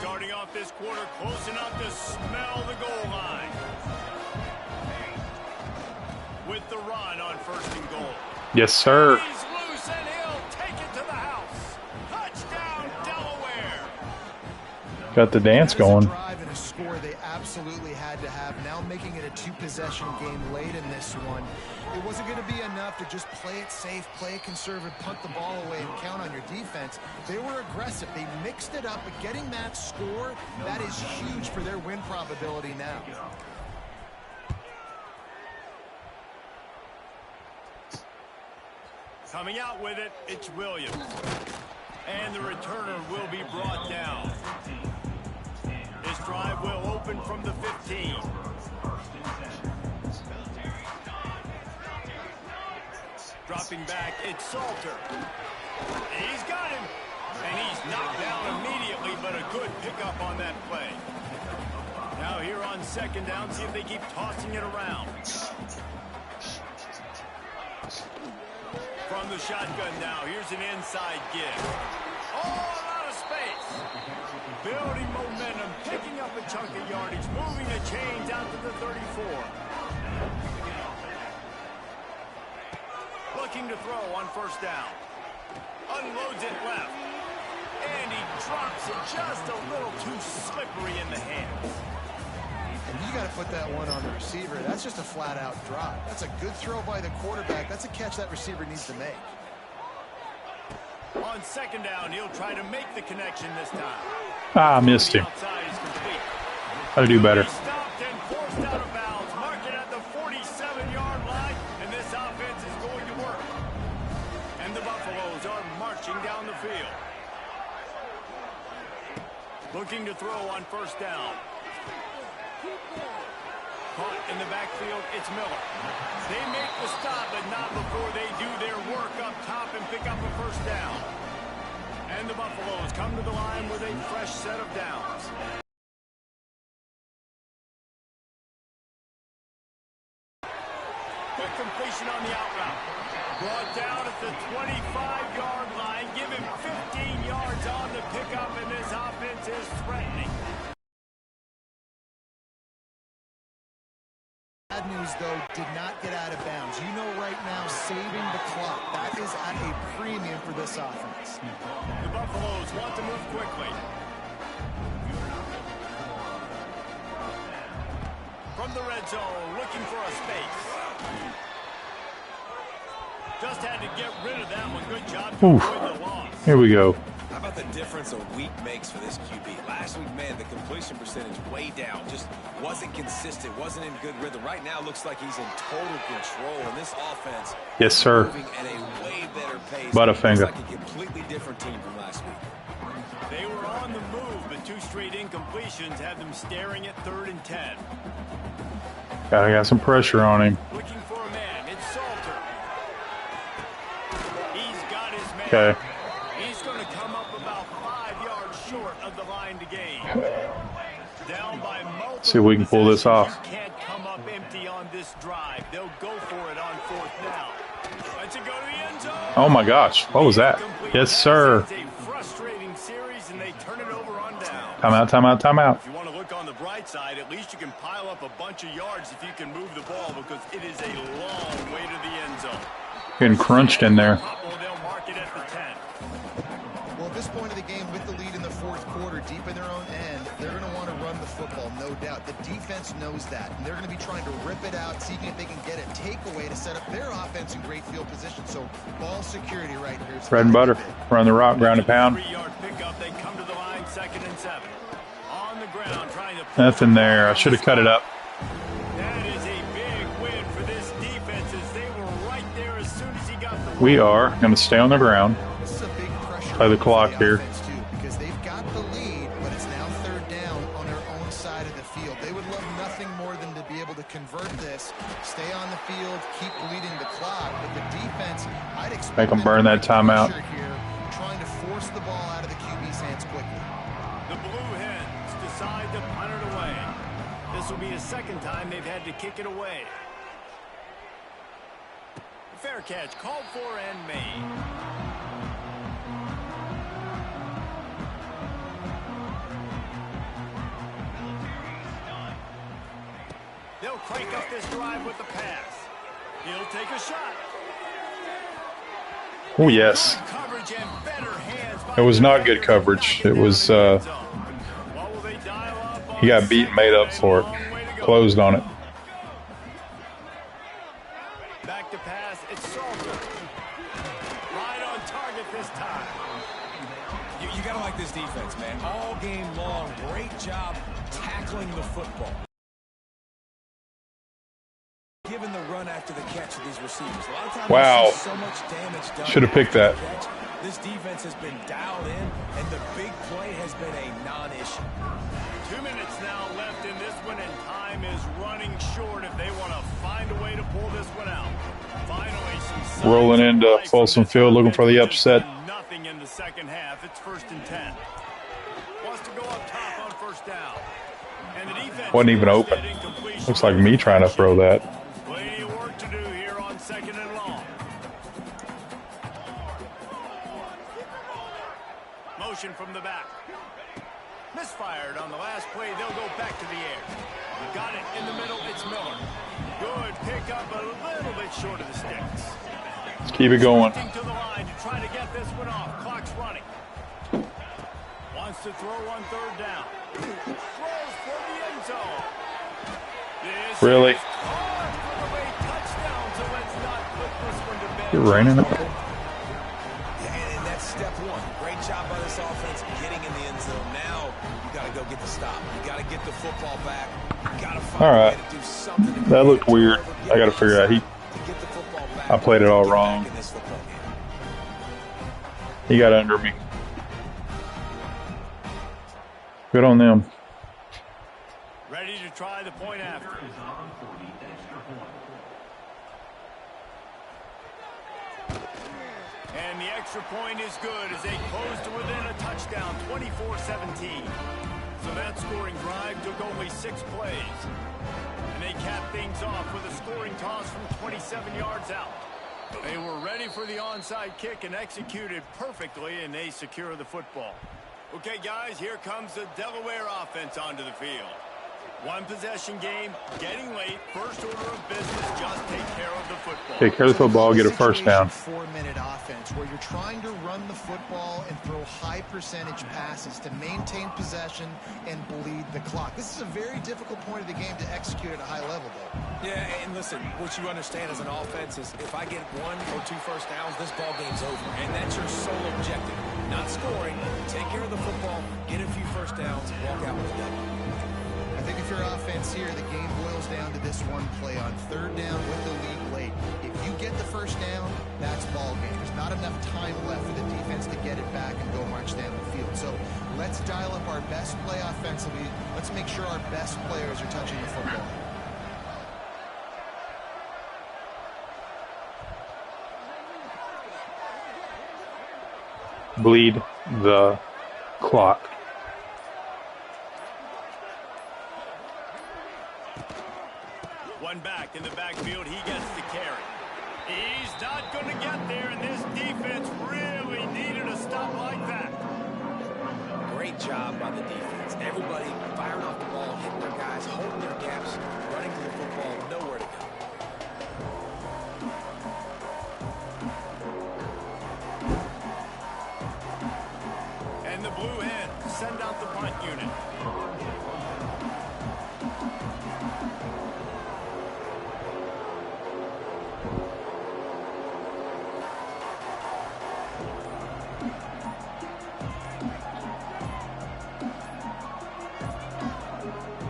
Starting off this quarter close enough to smell the goal line. With the run on 1st and goal. Yes, sir. He's loose and he'll take it to the house. Touchdown, Delaware. Got the dance going. Drive and a score they absolutely had to have. Now making it a 2-possession game late in this one. It wasn't going to be enough to just play it safe, play it conservative, punt the ball away, and count on your defense. They were aggressive. They mixed it up, but getting that score, that is huge for their win probability now. Coming out with it, it's Williams. And the returner will be brought down. This drive will open from the 15. Dropping back, it's Salter. He's got him. And he's knocked down immediately, but a good pickup on that play. Now here on 2nd down, see if they keep tossing it around. From the shotgun now, here's an inside give. Oh, a lot of space. Building momentum, picking up a chunk of yardage, moving the chains out to the 34. Looking to throw on 1st down. Unloads it left. And he drops it just a little too slippery in the hands. And you got to put that one on the receiver. That's just a flat-out drop. That's a good throw by the quarterback. That's a catch that receiver needs to make. On 2nd down, he'll try to make the connection this time. Ah, missed him. Gotta do better. Stopped and forced out of bounds. Mark it at the 47-yard line, and this offense is going to work. And the Buffaloes are marching down the field. Looking to throw on first down. Caught in the backfield, it's Miller. They make the stop, but not before they do their work up top and pick up a first down. And the Buffaloes come to the line with a fresh set of downs. Quick completion on the out route. Brought down at the 25-yard line. Give him 15 yards on the pickup, and this offense is threatening. Bad news, though, did not get out of bounds. You know right now, saving the clock, that is at a premium for this offense. The Buffaloes want to move quickly. From the red zone, looking for a space. Just had to get rid of that one. Good job to avoid the loss. Here we go. How about the difference a week makes for this QB? Last week, man, the completion percentage way down. Just wasn't consistent, wasn't in good rhythm. Right now, looks like he's in total control. And this offense, yes, sir. moving at a way better pace. Butterfinger. Looks like a completely different team from last week. They were on the move, but two straight incompletions had them staring at 3rd and 10. Got some pressure on him. Looking for a man. It's Salter. He's got his man. Okay. He's going to come up about 5 yards short of the line to gain. Down by multiple. See if we can pull this off. You can't come up empty on this drive. They'll go for it on 4th down. Let's it go to the end zone. Oh my gosh, what was that? Yes, sir. It's a frustrating series, and they turn it over on down. Timeout, timeout, timeout. If you want to look on the bright side, at least you can pile up a bunch of yards if you can move the ball, because it is a long way to the end zone. Getting crunched in there. They'll mark it at the 10. Well, at this point of the game, with the lead in the 4th quarter, deep in their own end, they're going to want to run the football, no doubt. The defense knows that, and they're going to be trying to rip it out, seeking if they can get a takeaway to set up their offense in great field position. So, ball security right here. Bread and butter. Run the rock, ground and pound. 3-yard pickup. They come to the line, 2nd and 7. On the ground, trying to. Nothing there. I should have cut it up. That is a big win for this defense, as they were right there as soon as he got the. We are going to stay on the ground. This is a big pressure Play the clock here. too, because they've got the lead, but it's now 3rd down on their own side of the field. They would love nothing more than to be able to convert this, stay on the field, keep bleeding the clock. But the defense, I'd expect Make them burn that timeout. here, trying to force the ball out of the QB's hands quickly. The Blue Hens decide to punt it away. This will be a 2nd time they've had to kick it away. Fair catch, called for and made. They'll crank up this drive with the pass. He'll take a shot. Oh, yes. Coverage and better hands by It was not good coverage. It was, he got beat and made up for it. Closed on it. Back to pass, it's Salter. Right on target this time. You got to like this defense, man. All game long, great job tackling the football. Given the run after the catch of these receivers. A lot of times Wow. so much damage done. Should have picked that. This defense has been dialed in, and the big play has been a non-issue. 2 minutes now left in this one, and time is running short if they want to find a way to pull this one out. Finally, some Rolling into Folsom Field, looking for the upset. Nothing in the 2nd half. It's 1st and 10. Wants to go up top on 1st down. And the defense Wasn't even open. Looks like me trying to throw that. Plenty of work to do here on 2nd and long. Motion from the back. Misfired on the last play. They'll go back to the air. Got it in the middle. It's Miller. Good pickup, a little bit short of the sticks. Let's keep it going. To the line to try to get this one off. Clock's running. Wants to throw on 3rd down. Throws for the end zone. This Really? is caught for the late touchdown, so let's not put this one to bed. You're raining it. And that's step one. Great job by this offense getting in the end zone. Now you got to go get the stop. You got to get the football back. You got to find All a right. way to do something. That looked weird. I got to figure out. I played it all wrong. He got under me. Good on them. Ready to try the point after. Is on for the extra point. And the extra point is good as they close to within a touchdown, 24-17. So that scoring drive took only 6 plays. And they capped things off with a scoring toss from 27 yards out. They were ready for the onside kick and executed perfectly, and they secure the football. Okay, guys, here comes the Delaware offense onto the field. One possession game, getting late. First order of business, just take care of the football. Take care of the football, get a first down. 4-minute offense where you're trying to run the football and throw high percentage passes to maintain possession and bleed the clock. This is a very difficult point of the game to execute at a high level, though. Yeah, and listen, what you understand as an offense is if I get 1 or 2 first downs, this ball game's over. And that's your sole objective. Not scoring, take care of the football, get a few first downs, walk out with a W. I think if you're offense here, the game boils down to this one play on 3rd down with the lead late. If you get the first down, that's ball game. There's not enough time left for the defense to get it back and go march down the field. So let's dial up our best play offensively. Let's make sure our best players are touching the football. Bleed the clock. One back in the backfield, he gets the carry. He's not going to get there, and this defense really needed a stop like that. Great job by the defense. Everybody firing off the ball, hitting their guys, holding their gaps, running to the football, nowhere to go. And the Blue Hens send out the punt unit.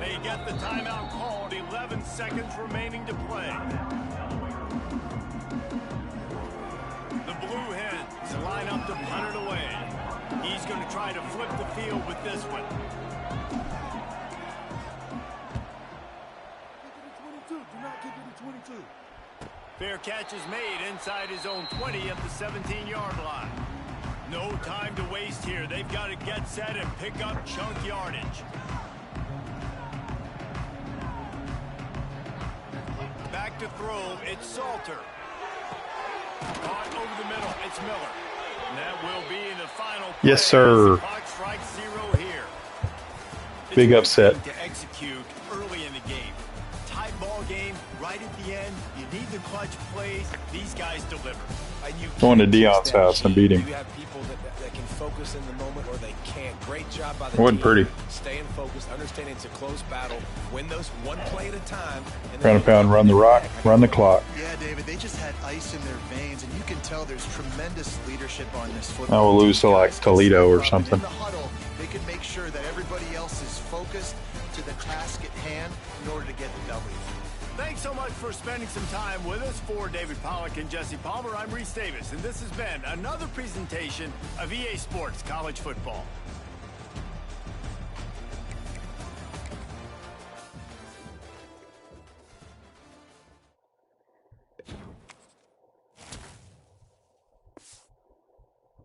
They get the timeout called, 11 seconds remaining to play. The Blue Hens line up to punt it away. He's going to try to flip the field with this one. Fair catch is made inside his own 20 at the 17-yard line. No time to waste here. They've got to get set and pick up chunk yardage. Back to throw, it's Salter. Caught over the middle, it's Miller. And that will be the final play. Yes, sir. Clock strikes 0 here. Big It's upset. important to execute early in the game. Tight ball game, right at the end. You need the clutch plays. These guys deliver. And you Going to can't Dion's teach that house and gene. beat him. You have people that can focus in the moment or they can't. Great job by the Wasn't team. pretty. Staying focused, understanding it's a close battle. Win those one play at a time. And Ground and pound, run the rock, run the clock. Yeah, David, they just had ice in their veins, and you can tell there's tremendous leadership on this I football. will lose to like Guys can Toledo or step up, and something. in the huddle, they can make sure that everybody else is focused to the task at hand in order to get the W. Thanks so much for spending some time with us. For David Pollack and Jesse Palmer, I'm Reese Davis, and this has been another presentation of EA Sports College Football.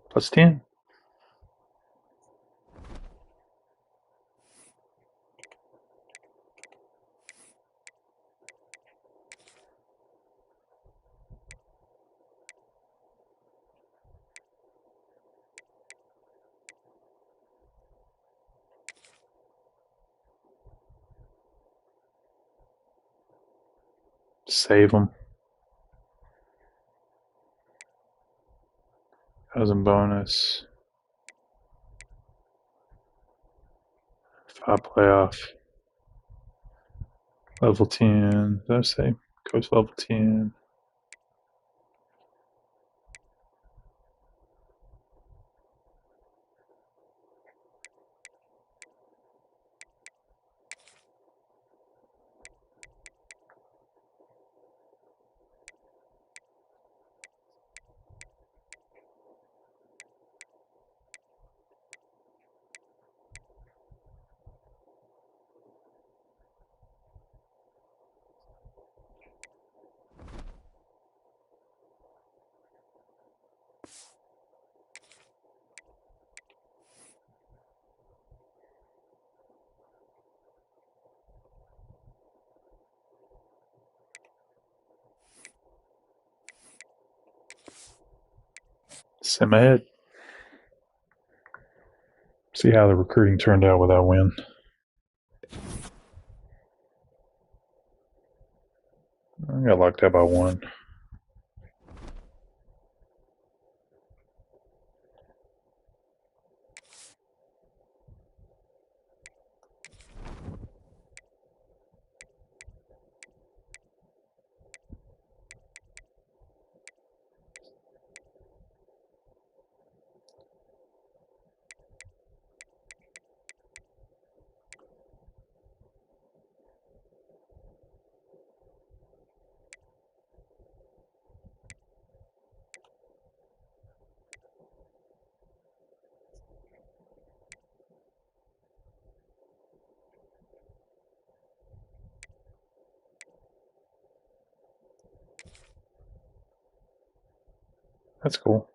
Plus 10. Save them. As a bonus. 5 playoff. Level 10. Did I say? Coach level 10. Sim ahead. See how the recruiting turned out with that win. I got locked out by 1. That's cool.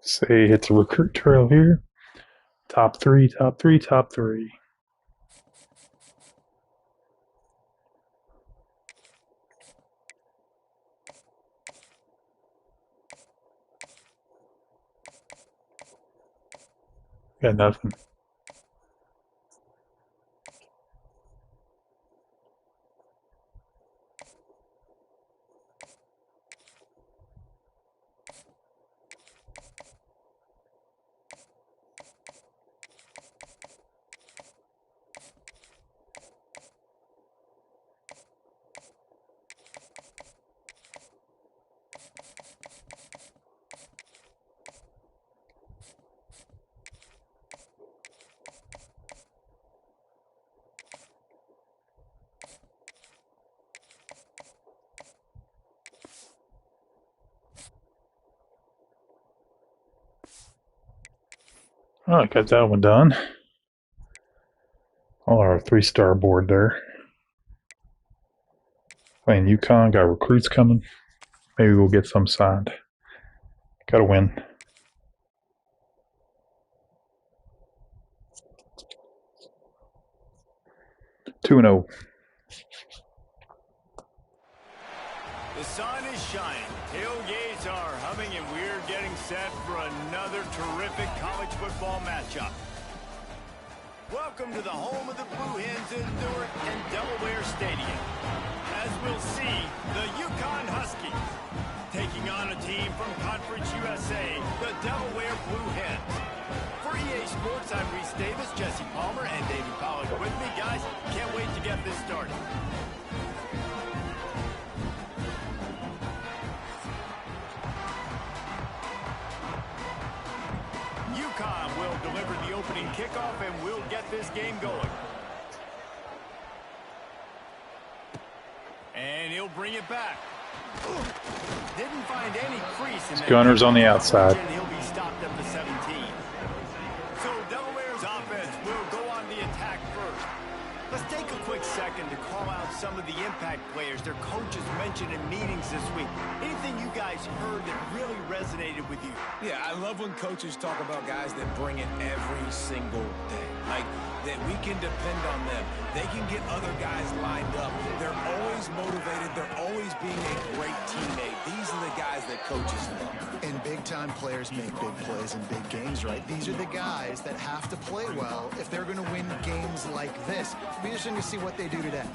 Say hits a recruit trail here. Top 3, top 3, top 3. Got nothing. Oh, I got that one done. All our 3-star board there. Playing UConn, got recruits coming. Maybe we'll get some signed. Gotta win. Two and 0. The sun is shining, tailgates are humming, and we're getting set for another terrific college football matchup. Welcome to the home of the Blue Hens in Newark and Delaware Stadium. As we'll see, the UConn Huskies taking on a team from Conference USA, the Delaware Blue Hens. For EA Sports, I'm Reese Davis, Jesse Palmer, and David Pollack with me. Guys, can't wait to get this started. UConn will deliver the opening kickoff, and we'll get this game going. And he'll bring it back. Didn't find any crease in that. Gunner's on the outside. He'll be stopped at the 17. So Delaware's offense will go on the attack first. Let's take a quick second to call out some of the impact players their coaches mentioned in meetings this week. Anything you guys heard that really resonated with you? Yeah, I love when coaches talk about guys that bring it every single day. Like, that we can depend on them. They can get other guys lined up. They're always motivated. They're always being a great teammate. These are the guys that coaches love. And big-time players make big plays in big games, right? These are the guys that have to play well if they're going to win games like this. It'll be interesting to see what they do today.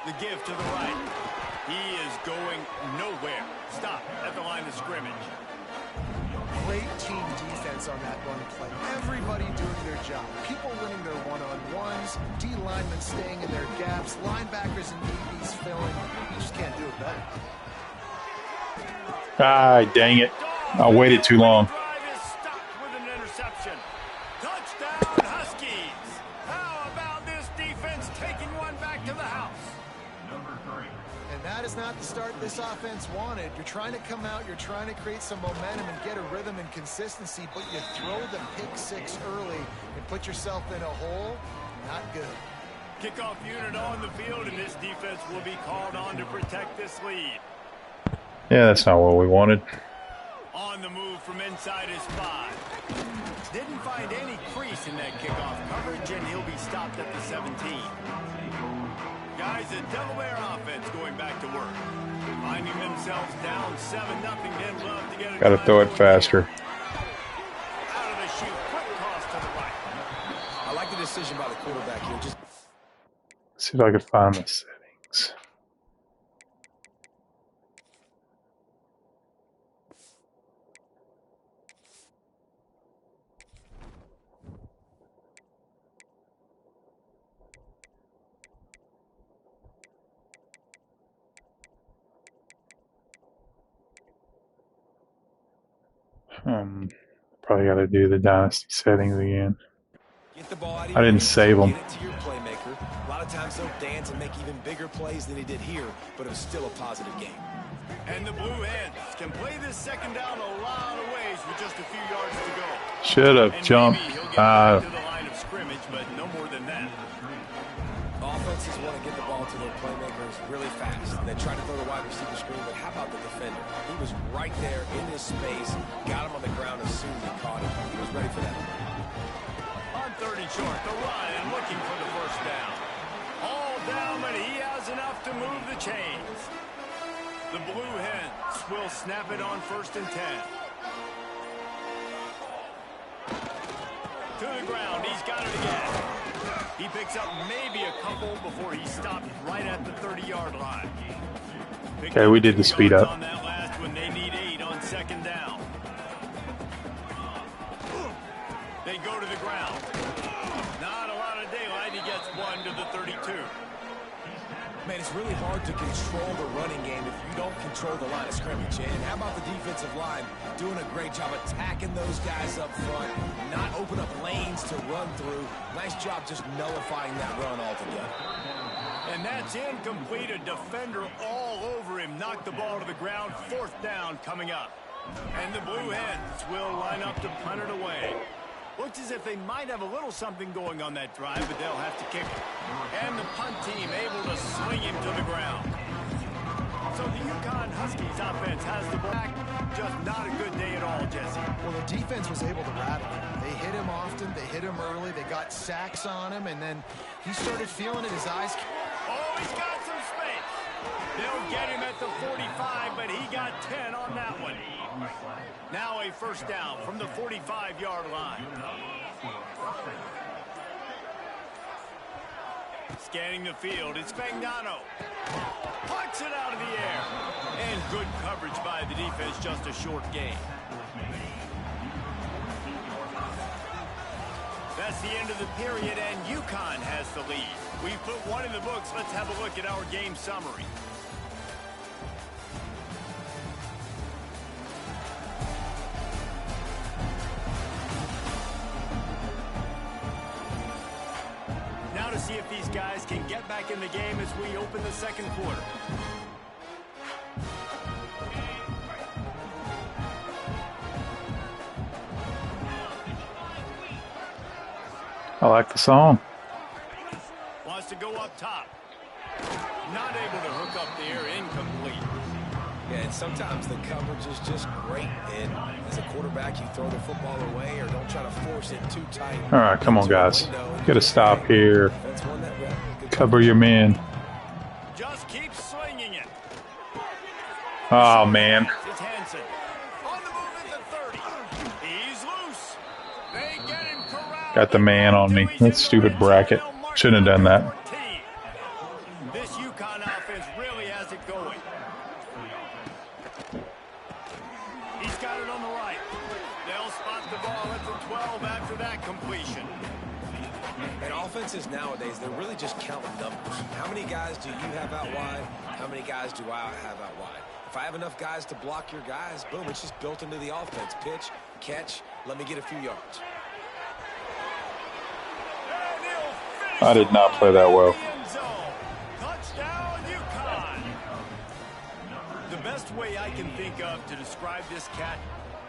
The give to the right. He is going nowhere. Stop at the line of scrimmage. Great team defense offense on that run play. Everybody doing their job. People winning their one-on-ones, D linemen staying in their gaps, linebackers and DBs filling. You just can't do it better. Ah, dang it. I waited too long. Touchdown, Huskies. How about this defense taking one back to the house? And that is not the start this offense wanted. You're trying to come out, you're trying to create some momentum and get a rhythm and consistency, but you throw the pick six early and put yourself in a hole. Not good. Kickoff unit on the field, and this defense will be called on to protect this lead. Yeah, that's not what we wanted. On the move from inside his 5. Didn't find any crease in that kickoff coverage, and he'll be stopped at the 17. Guys, the Delaware offense going back to work. Finding themselves down 7-0, then love to get it. Got to throw it faster. Out of the chute, quick toss to the right. I like the decision by the quarterback here. Just see if I can find the settings. Probably got to do the Dynasty settings again. get the ball out of I didn't save them. Get it to your playmaker. A lot of times they'll dance and make even bigger plays than he did here, but it was still a positive game. And the Blue Hens can play this second down a lot of ways with just a few yards to go. Should have jumped. To the line of scrimmage, but no more than that. Offenses want to get the ball to their playmakers really fast. They try to throw the wide receiver screen, but how about the defender? He was right there in his space, got him on the ground as soon as he caught him. He was ready for that. On 3rd and short, the run and looking for the first down. All down, but he has enough to move the chains. The Blue Hens will snap it on 1st and 10. To the ground, he's got it again. He picks up maybe a couple before he stopped right at the 30-yard line. Okay, we did the speed up. On that last one, they need 8 on 2nd down. They go to the ground. Not a lot of daylight. He gets 1 to the 32. Man, it's really hard to control the running game if you don't control the line of scrimmage. And how about the defensive line doing a great job attacking those guys up front, not open up lanes to run through. Nice job just nullifying that run altogether. And that's incomplete. A defender all over him. Knocked the ball to the ground. 4th down coming up. And the Blue Hens will line up to punt it away. Looks as if they might have a little something going on that drive, but they'll have to kick it. And the punt team able to swing him to the ground. So the UConn Huskies offense has the ball back. Just not a good day at all, Jesse. Well, the defense was able to rattle him. They hit him often. They hit him early. They got sacks on him, and then he started feeling it. His eyes. Oh, he's got some space. They'll get him at the 45, but he got 10 on that one. Now a 1st down from the 45-yard line. Scanning the field, it's Fagnano. Puts it out of the air. And good coverage by the defense, just a short gain. That's the end of the period, and UConn has the lead. We've put one in the books. Let's have a look at our game summary. Now to see if these guys can get back in the game as we open the 2nd quarter. I like the song. Wants to go up top. Not able to hook up there. Incomplete. Yeah, and sometimes the coverage is just great. And as a quarterback, you throw the football away or don't try to force it too tight. All right, come on, guys. Get a stop here. Cover your man. Just keep swinging it. Oh, man. It's Hansen. On the move at the 30. He's loose. They get him corralled. Got the man on me. That stupid bracket. Shouldn't have done that. This UConn offense really has it going. He's got it on the right. They'll spot the ball at 12 after that completion. And offenses nowadays, they're really just counting numbers. How many guys do you have out wide? How many guys do I have out wide? If I have enough guys to block your guys, boom, it's just built into the offense. Pitch, catch, let me get a few yards. I did not play that well. Touchdown, UConn. The best way I can think of to describe this cat,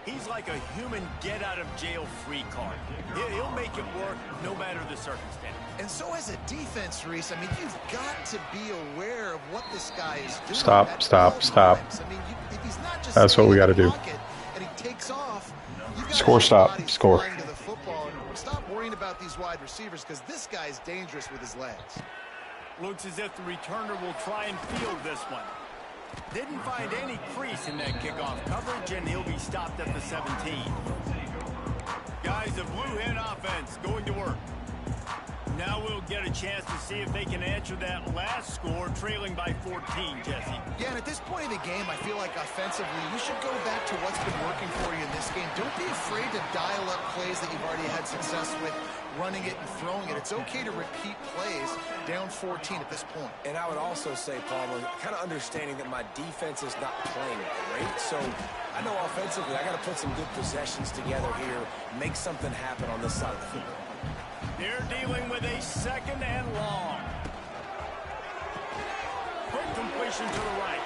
he's like a human get-out-of-jail-free card. He'll make it work no matter the circumstance. And so as a defense, Reese, I mean, you've got to be aware of what this guy is doing. Stop. I mean, if he's not just That's what we got to do. And he takes off, Score, stop, score. to the football. And stop worrying about these wide receivers because this guy's dangerous with his legs. Looks as if the returner will try and field this one. Didn't find any crease in that kickoff coverage, and he'll be stopped at the 17. Guys, the Blue Hen offense going to work. Now we'll get a chance to see if they can answer that last score, trailing by 14, Jesse. Yeah, and at this point in the game, I feel like offensively, you should go back to what's been working for you in this game. Don't be afraid to dial up plays that you've already had success with, running it and throwing it. It's okay to repeat plays down 14 at this point. And I would also say, Palmer, kind of understanding that my defense is not playing great. So I know offensively, I got to put some good possessions together here, make something happen on this side of the field. They're dealing with a second and long. Quick completion to the right.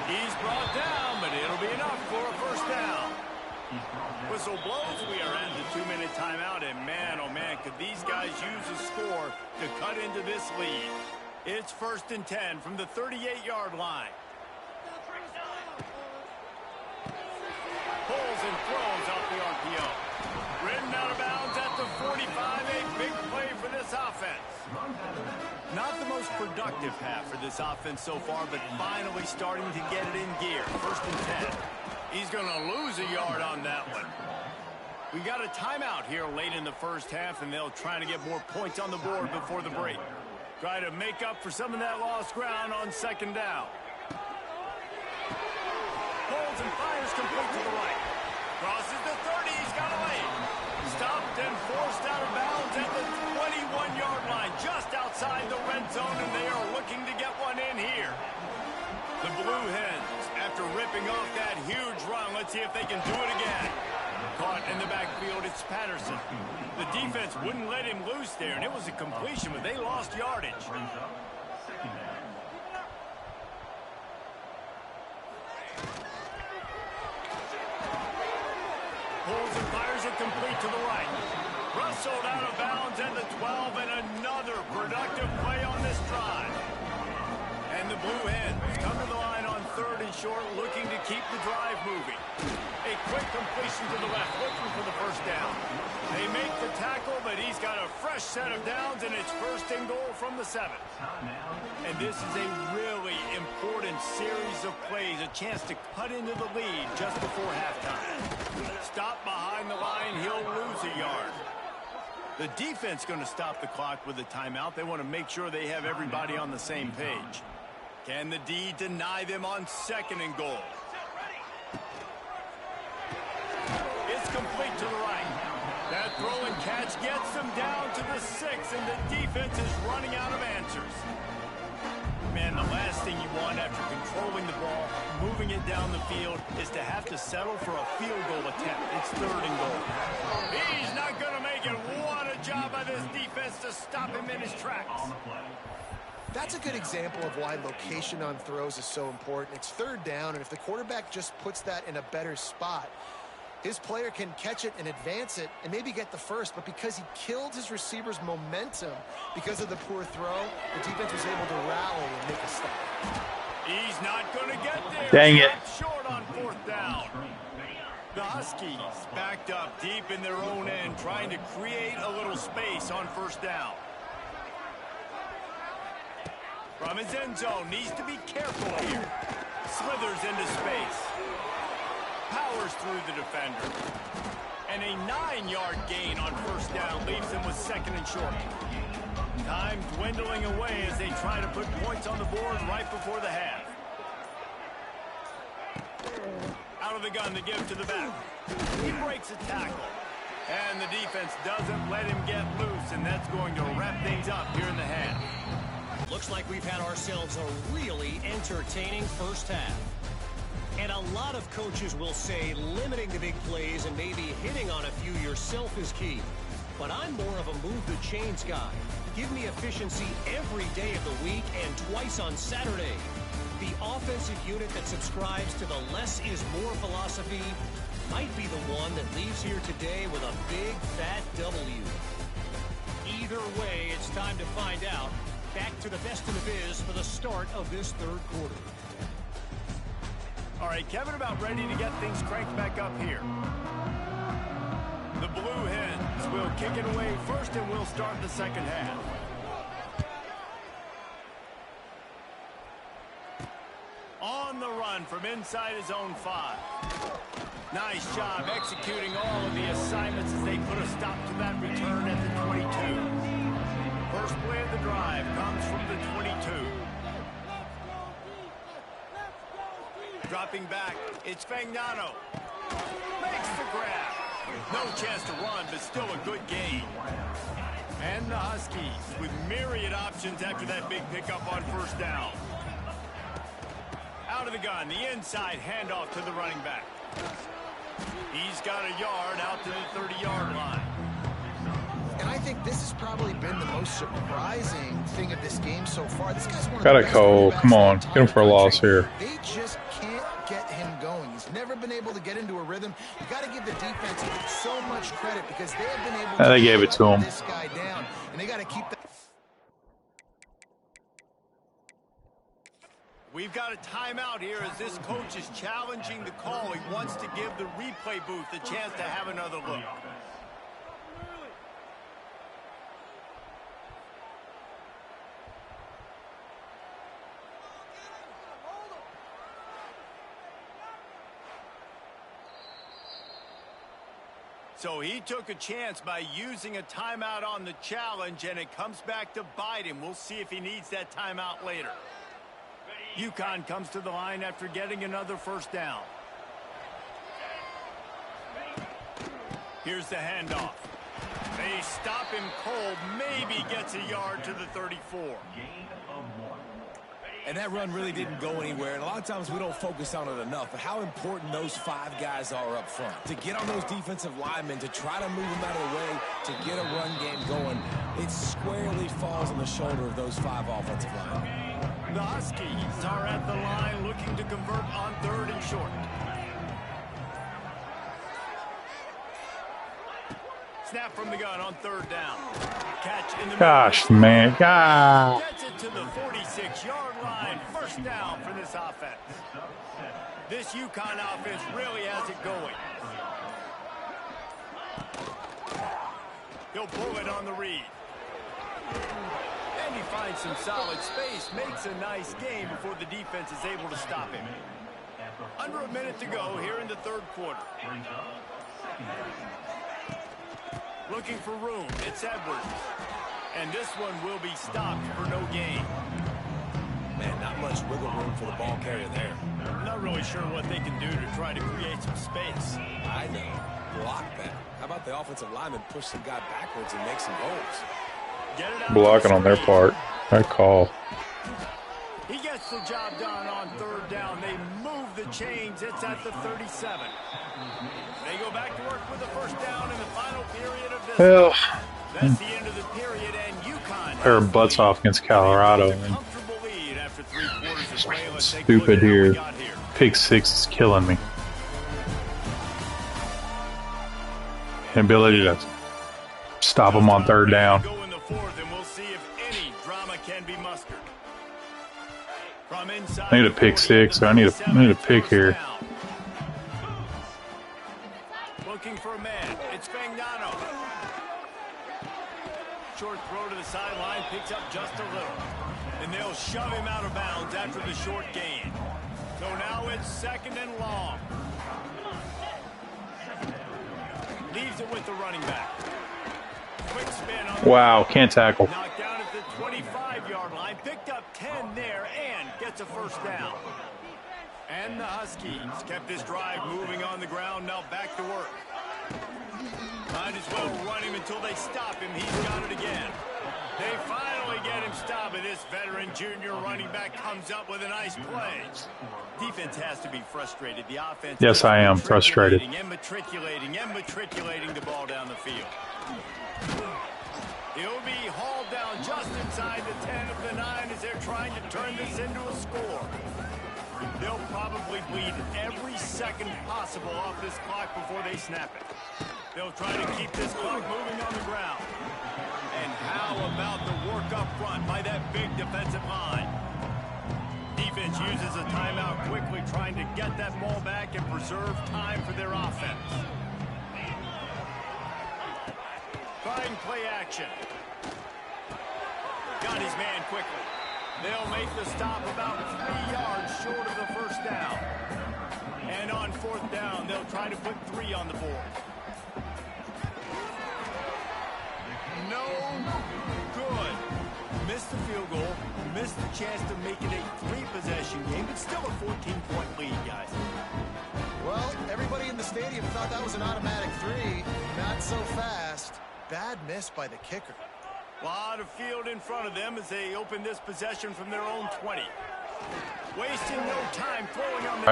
He's brought down, but it'll be enough for a first down. Whistle blows. We are at the 2-minute timeout, and man, oh man, could these guys use a score to cut into this lead. It's 1st and 10 from the 38-yard line. Pulls and throws off the RPO. Ridden out of bounds at the 45, a big play for this offense. Not the most productive half for this offense so far, but finally starting to get it in gear. 1st and 10. He's going to lose a yard on that one. We got a timeout here late in the first half, and they'll try to get more points on the board before the break. Try to make up for some of that lost ground on 2nd down. Holds and fires complete to the right. Crosses the 30, he's got a lane. Stopped and forced out of bounds at the 21-yard line, just outside the red zone, and they are looking to get one in here. The Blue Hens, after ripping off that huge run, let's see if they can do it again. Caught in the backfield, it's Patterson. The defense wouldn't let him loose there, and it was a completion, but they lost yardage. Pulls and fires it complete to the right. Rustled out of bounds at the 12, and another productive play on this drive. And the Blue Hens come to the line on 3rd and short, looking to keep the drive moving. A quick completion to the left, looking for the first down. They make the tackle, but he's got a fresh set of downs, and it's 1st and goal from the 7. And this is a really important series of plays, a chance to cut into the lead just before halftime. Stop behind the line, he'll lose a yard. The defense going to stop the clock with a timeout. They want to make sure they have everybody on the same page. Can the D deny them on 2nd and goal? It's complete to the right. That throw and catch gets them down to the 6, and the defense is running out of answers. Man, the last thing you want after controlling the ball, moving it down the field, is to have to settle for a field goal attempt. It's 3rd and goal. He's not going to make it. What a job by this defense to stop him in his tracks. That's a good example of why location on throws is so important. It's 3rd down, and if the quarterback just puts that in a better spot, his player can catch it and advance it and maybe get the first, but because he killed his receiver's momentum because of the poor throw, the defense was able to rally and make a stop. He's not going to get there. Dang it. Short on 4th down. The Huskies backed up deep in their own end, trying to create a little space on 1st down. From his end zone, needs to be careful here. Slithers into space. Powers through the defender. And a 9-yard gain on 1st down leaves them with 2nd and short. Time dwindling away as they try to put points on the board right before the half. Out of the gun to give to the back. He breaks a tackle. And the defense doesn't let him get loose, and that's going to wrap things up here in the half. Looks like we've had ourselves a really entertaining first half. And a lot of coaches will say limiting the big plays and maybe hitting on a few yourself is key. But I'm more of a move the chains guy. Give me efficiency every day of the week and twice on Saturday. The offensive unit that subscribes to the less is more philosophy might be the one that leaves here today with a big fat W. Either way, it's time to find out. Back to the best in the biz for the start of this third quarter. All right, Kevin, about ready to get things cranked back up here. The Blue Hens will kick it away first, and we'll start the second half. On the run from inside his own 5. Nice job executing all of the assignments as they put a stop to that return at the 22. First play of the drive comes from the 22. Dropping back, it's Fagnano. Makes the grab. No chance to run, but still a good gain. And the Huskies with myriad options after that big pickup on first down. Out of the gun, the inside handoff to the running back. He's got a yard out to the 30-yard line. And I think this has probably been the most surprising thing of this game so far. This guy's one of Got the a best Cole. quarterbacks Come on. in the Get him for a entire loss country. here. They just can't get him going. He's never been able to get into a rhythm. You got to give the defense so much credit because they have been able to They gave it to him. this guy down, and they got to keep that. We've got a timeout here as this coach is challenging the call. He wants to give the replay booth a chance to have another look. So he took a chance by using a timeout on the challenge, and it comes back to bite him. We'll see if he needs that timeout later. UConn comes to the line after getting another first down. Here's the handoff. They stop him cold. Maybe gets a yard to the 34. And that run really didn't go anywhere. And a lot of times we don't focus on it enough. But how important those 5 guys are up front. To get on those defensive linemen, to try to move them out of the way, to get a run game going, it squarely falls on the shoulder of those 5 offensive linemen. The Huskies are at the line looking to convert on 3rd and short. Snap from the gun on 3rd down. Catch in the Gosh, middle. man. God. Gets it to the 46-yard line. First down for this offense. This UConn offense really has it going. He'll pull it on the read. And he finds some solid space. Makes a nice game before the defense is able to stop him. Under a minute to go here in the 3rd quarter. Looking for room. It's Edwards. And this one will be stopped for no gain. Man, not much wiggle room for the ball carrier there. Not really sure what they can do to try to create some space. I know. Block that. How about the offensive lineman push some guy backwards and make some goals? Get it out Blocking on their part. That call. He gets the job done on 3rd down. They move the chains. It's at the 37. They go back to work with the first down in the final period of this. Hell. That's the end of the period, and UConn Pair of butts off against Colorado. Man. comfortable lead after 3 quarters of play. Let's take a look Stupid at how we here. got here. Pick 6 is killing me. Inability to stop them on 3rd down. Go in the 4th, and we'll see if any drama can be mustered. From inside I need a pick 6. I need a pick here. Looking for a man. It's Fagnano. Short throw to the sideline, picks up just a little. And they'll shove him out of bounds after the short gain. So now it's 2nd and long. Leaves it with the running back. Quick spin on Wow, can't tackle. knocked down at the 25-yard line. Picked up 10 there and gets a first down. And the Huskies kept this drive moving on the ground. Now back to work. Might as well run him until they stop him. He's got it again. They finally get him stopped, and this veteran junior running back comes up with a nice play. Defense has to be frustrated. The offense. Yes, I am frustrated. Matriculating the ball down the field. He'll be hauled down just inside the 10 of the 9 as they're trying to turn this into a score. They'll probably bleed every second possible off this clock before they snap it. They'll try to keep this clock moving on the ground. And how about the work up front by that big defensive line? Defense uses a timeout quickly, trying to get that ball back and preserve time for their offense. Trying play action. Got his man quickly. They'll make the stop about 3 yards short of the first down. And on 4th down, they'll try to put 3 on the board. No good. Missed the field goal. Missed the chance to make it a 3-possession game. It's still a 14-point lead, guys. Well, everybody in the stadium thought that was an automatic 3. Not so fast. Bad miss by the kicker. A lot of field in front of them as they open this possession from their own 20. Wasting no time throwing on the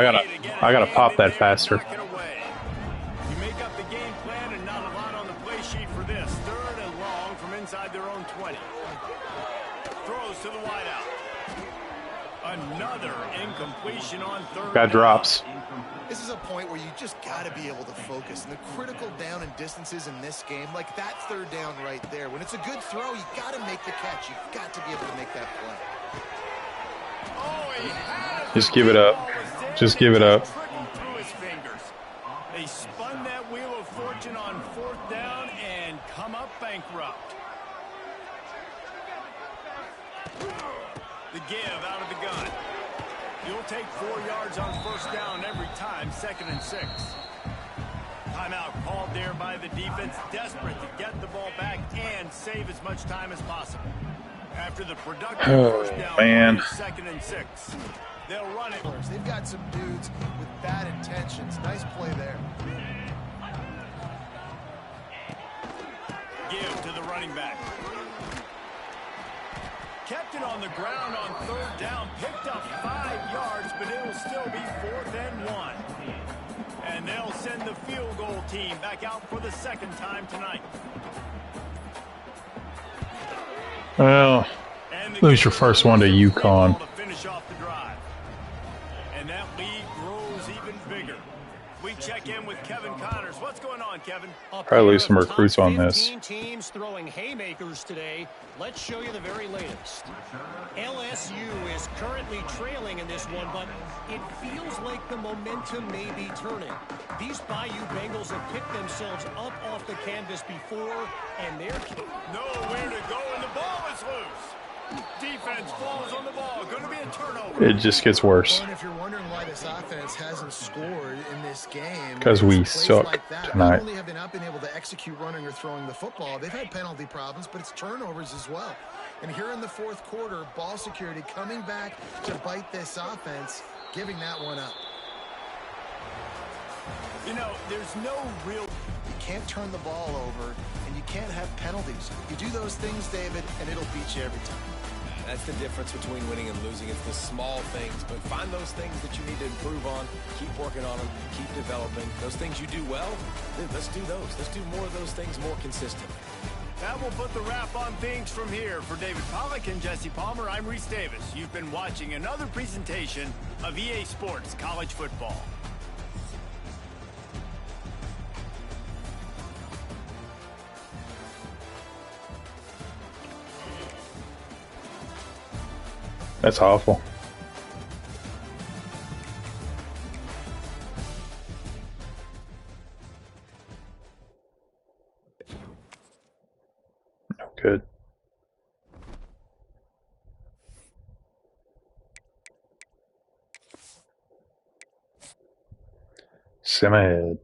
I gotta pop that faster. You make up the game plan and not a lot on the play sheet for this. 3rd and long from inside their own 20. Throws to the wideout. Another incompletion on 3rd. Got drops. This is a point where you just got to be able to focus. And the critical down and distances in this game, like that 3rd down right there, when it's a good throw, you got to make the catch. You've got to be able to make that play. Just give it up. Just give it up. They spun that wheel of fortune on 4th down and come up bankrupt. The give out of the gun. You'll take 4 yards on 1st down every time, 2nd and 6. Timeout called there by the defense, desperate to get the ball back and save as much time as possible. After the productive first down, 2nd and 6. They'll run it. They've got some dudes with bad intentions. Nice play there. Give to the running back. Kept it on the ground on 3rd down. Picked up 5 yards, but it will still be 4th and 1. And they'll send the field goal team back out for the 2nd time tonight. Well, lose your first one to UConn. To finish off the drive. And that lead grows even bigger. We check in with Kevin Connors. What's going on, Kevin? Probably lose some recruits on this. Teams throwing haymakers today. Let's show you the very latest. LSU is currently trailing in this one, but it feels like the momentum may be turning. These Bayou Bengals have picked themselves up off the canvas before, and they're nowhere to go, and the ball is loose. Defense falls on the ball. Going to be a turnover. It just gets worse. And if you're wondering why this offense hasn't scored in this game, because we suck like that. tonight. Not only have they not been able to execute running or throwing the football, they've had penalty problems, but it's turnovers as well. And here in the 4th quarter, ball security coming back to bite this offense, giving that one up. You know, there's no real... You can't turn the ball over, and you can't have penalties. You do those things, David, and it'll beat you every time. That's the difference between winning and losing. It's the small things, but find those things that you need to improve on. Keep working on them. Keep developing. Those things you do well, let's do those. Let's do more of those things more consistently. That will put the wrap on things from here. For David Pollack and Jesse Palmer, I'm Reese Davis. You've been watching another presentation of EA Sports College Football. That's awful. No good. Sim ahead.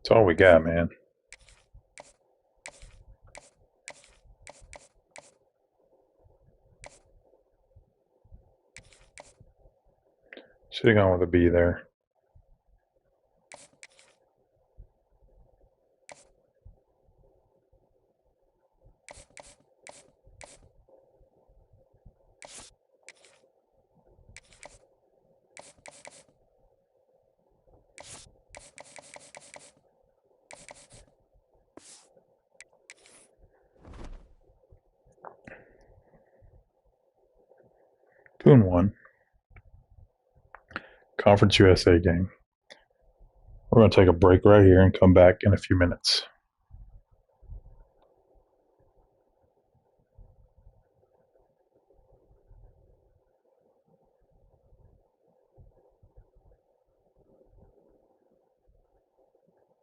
That's all we got, man. Should have gone with a B there. Boone won. Conference USA game. We're going to take a break right here and come back in a few minutes.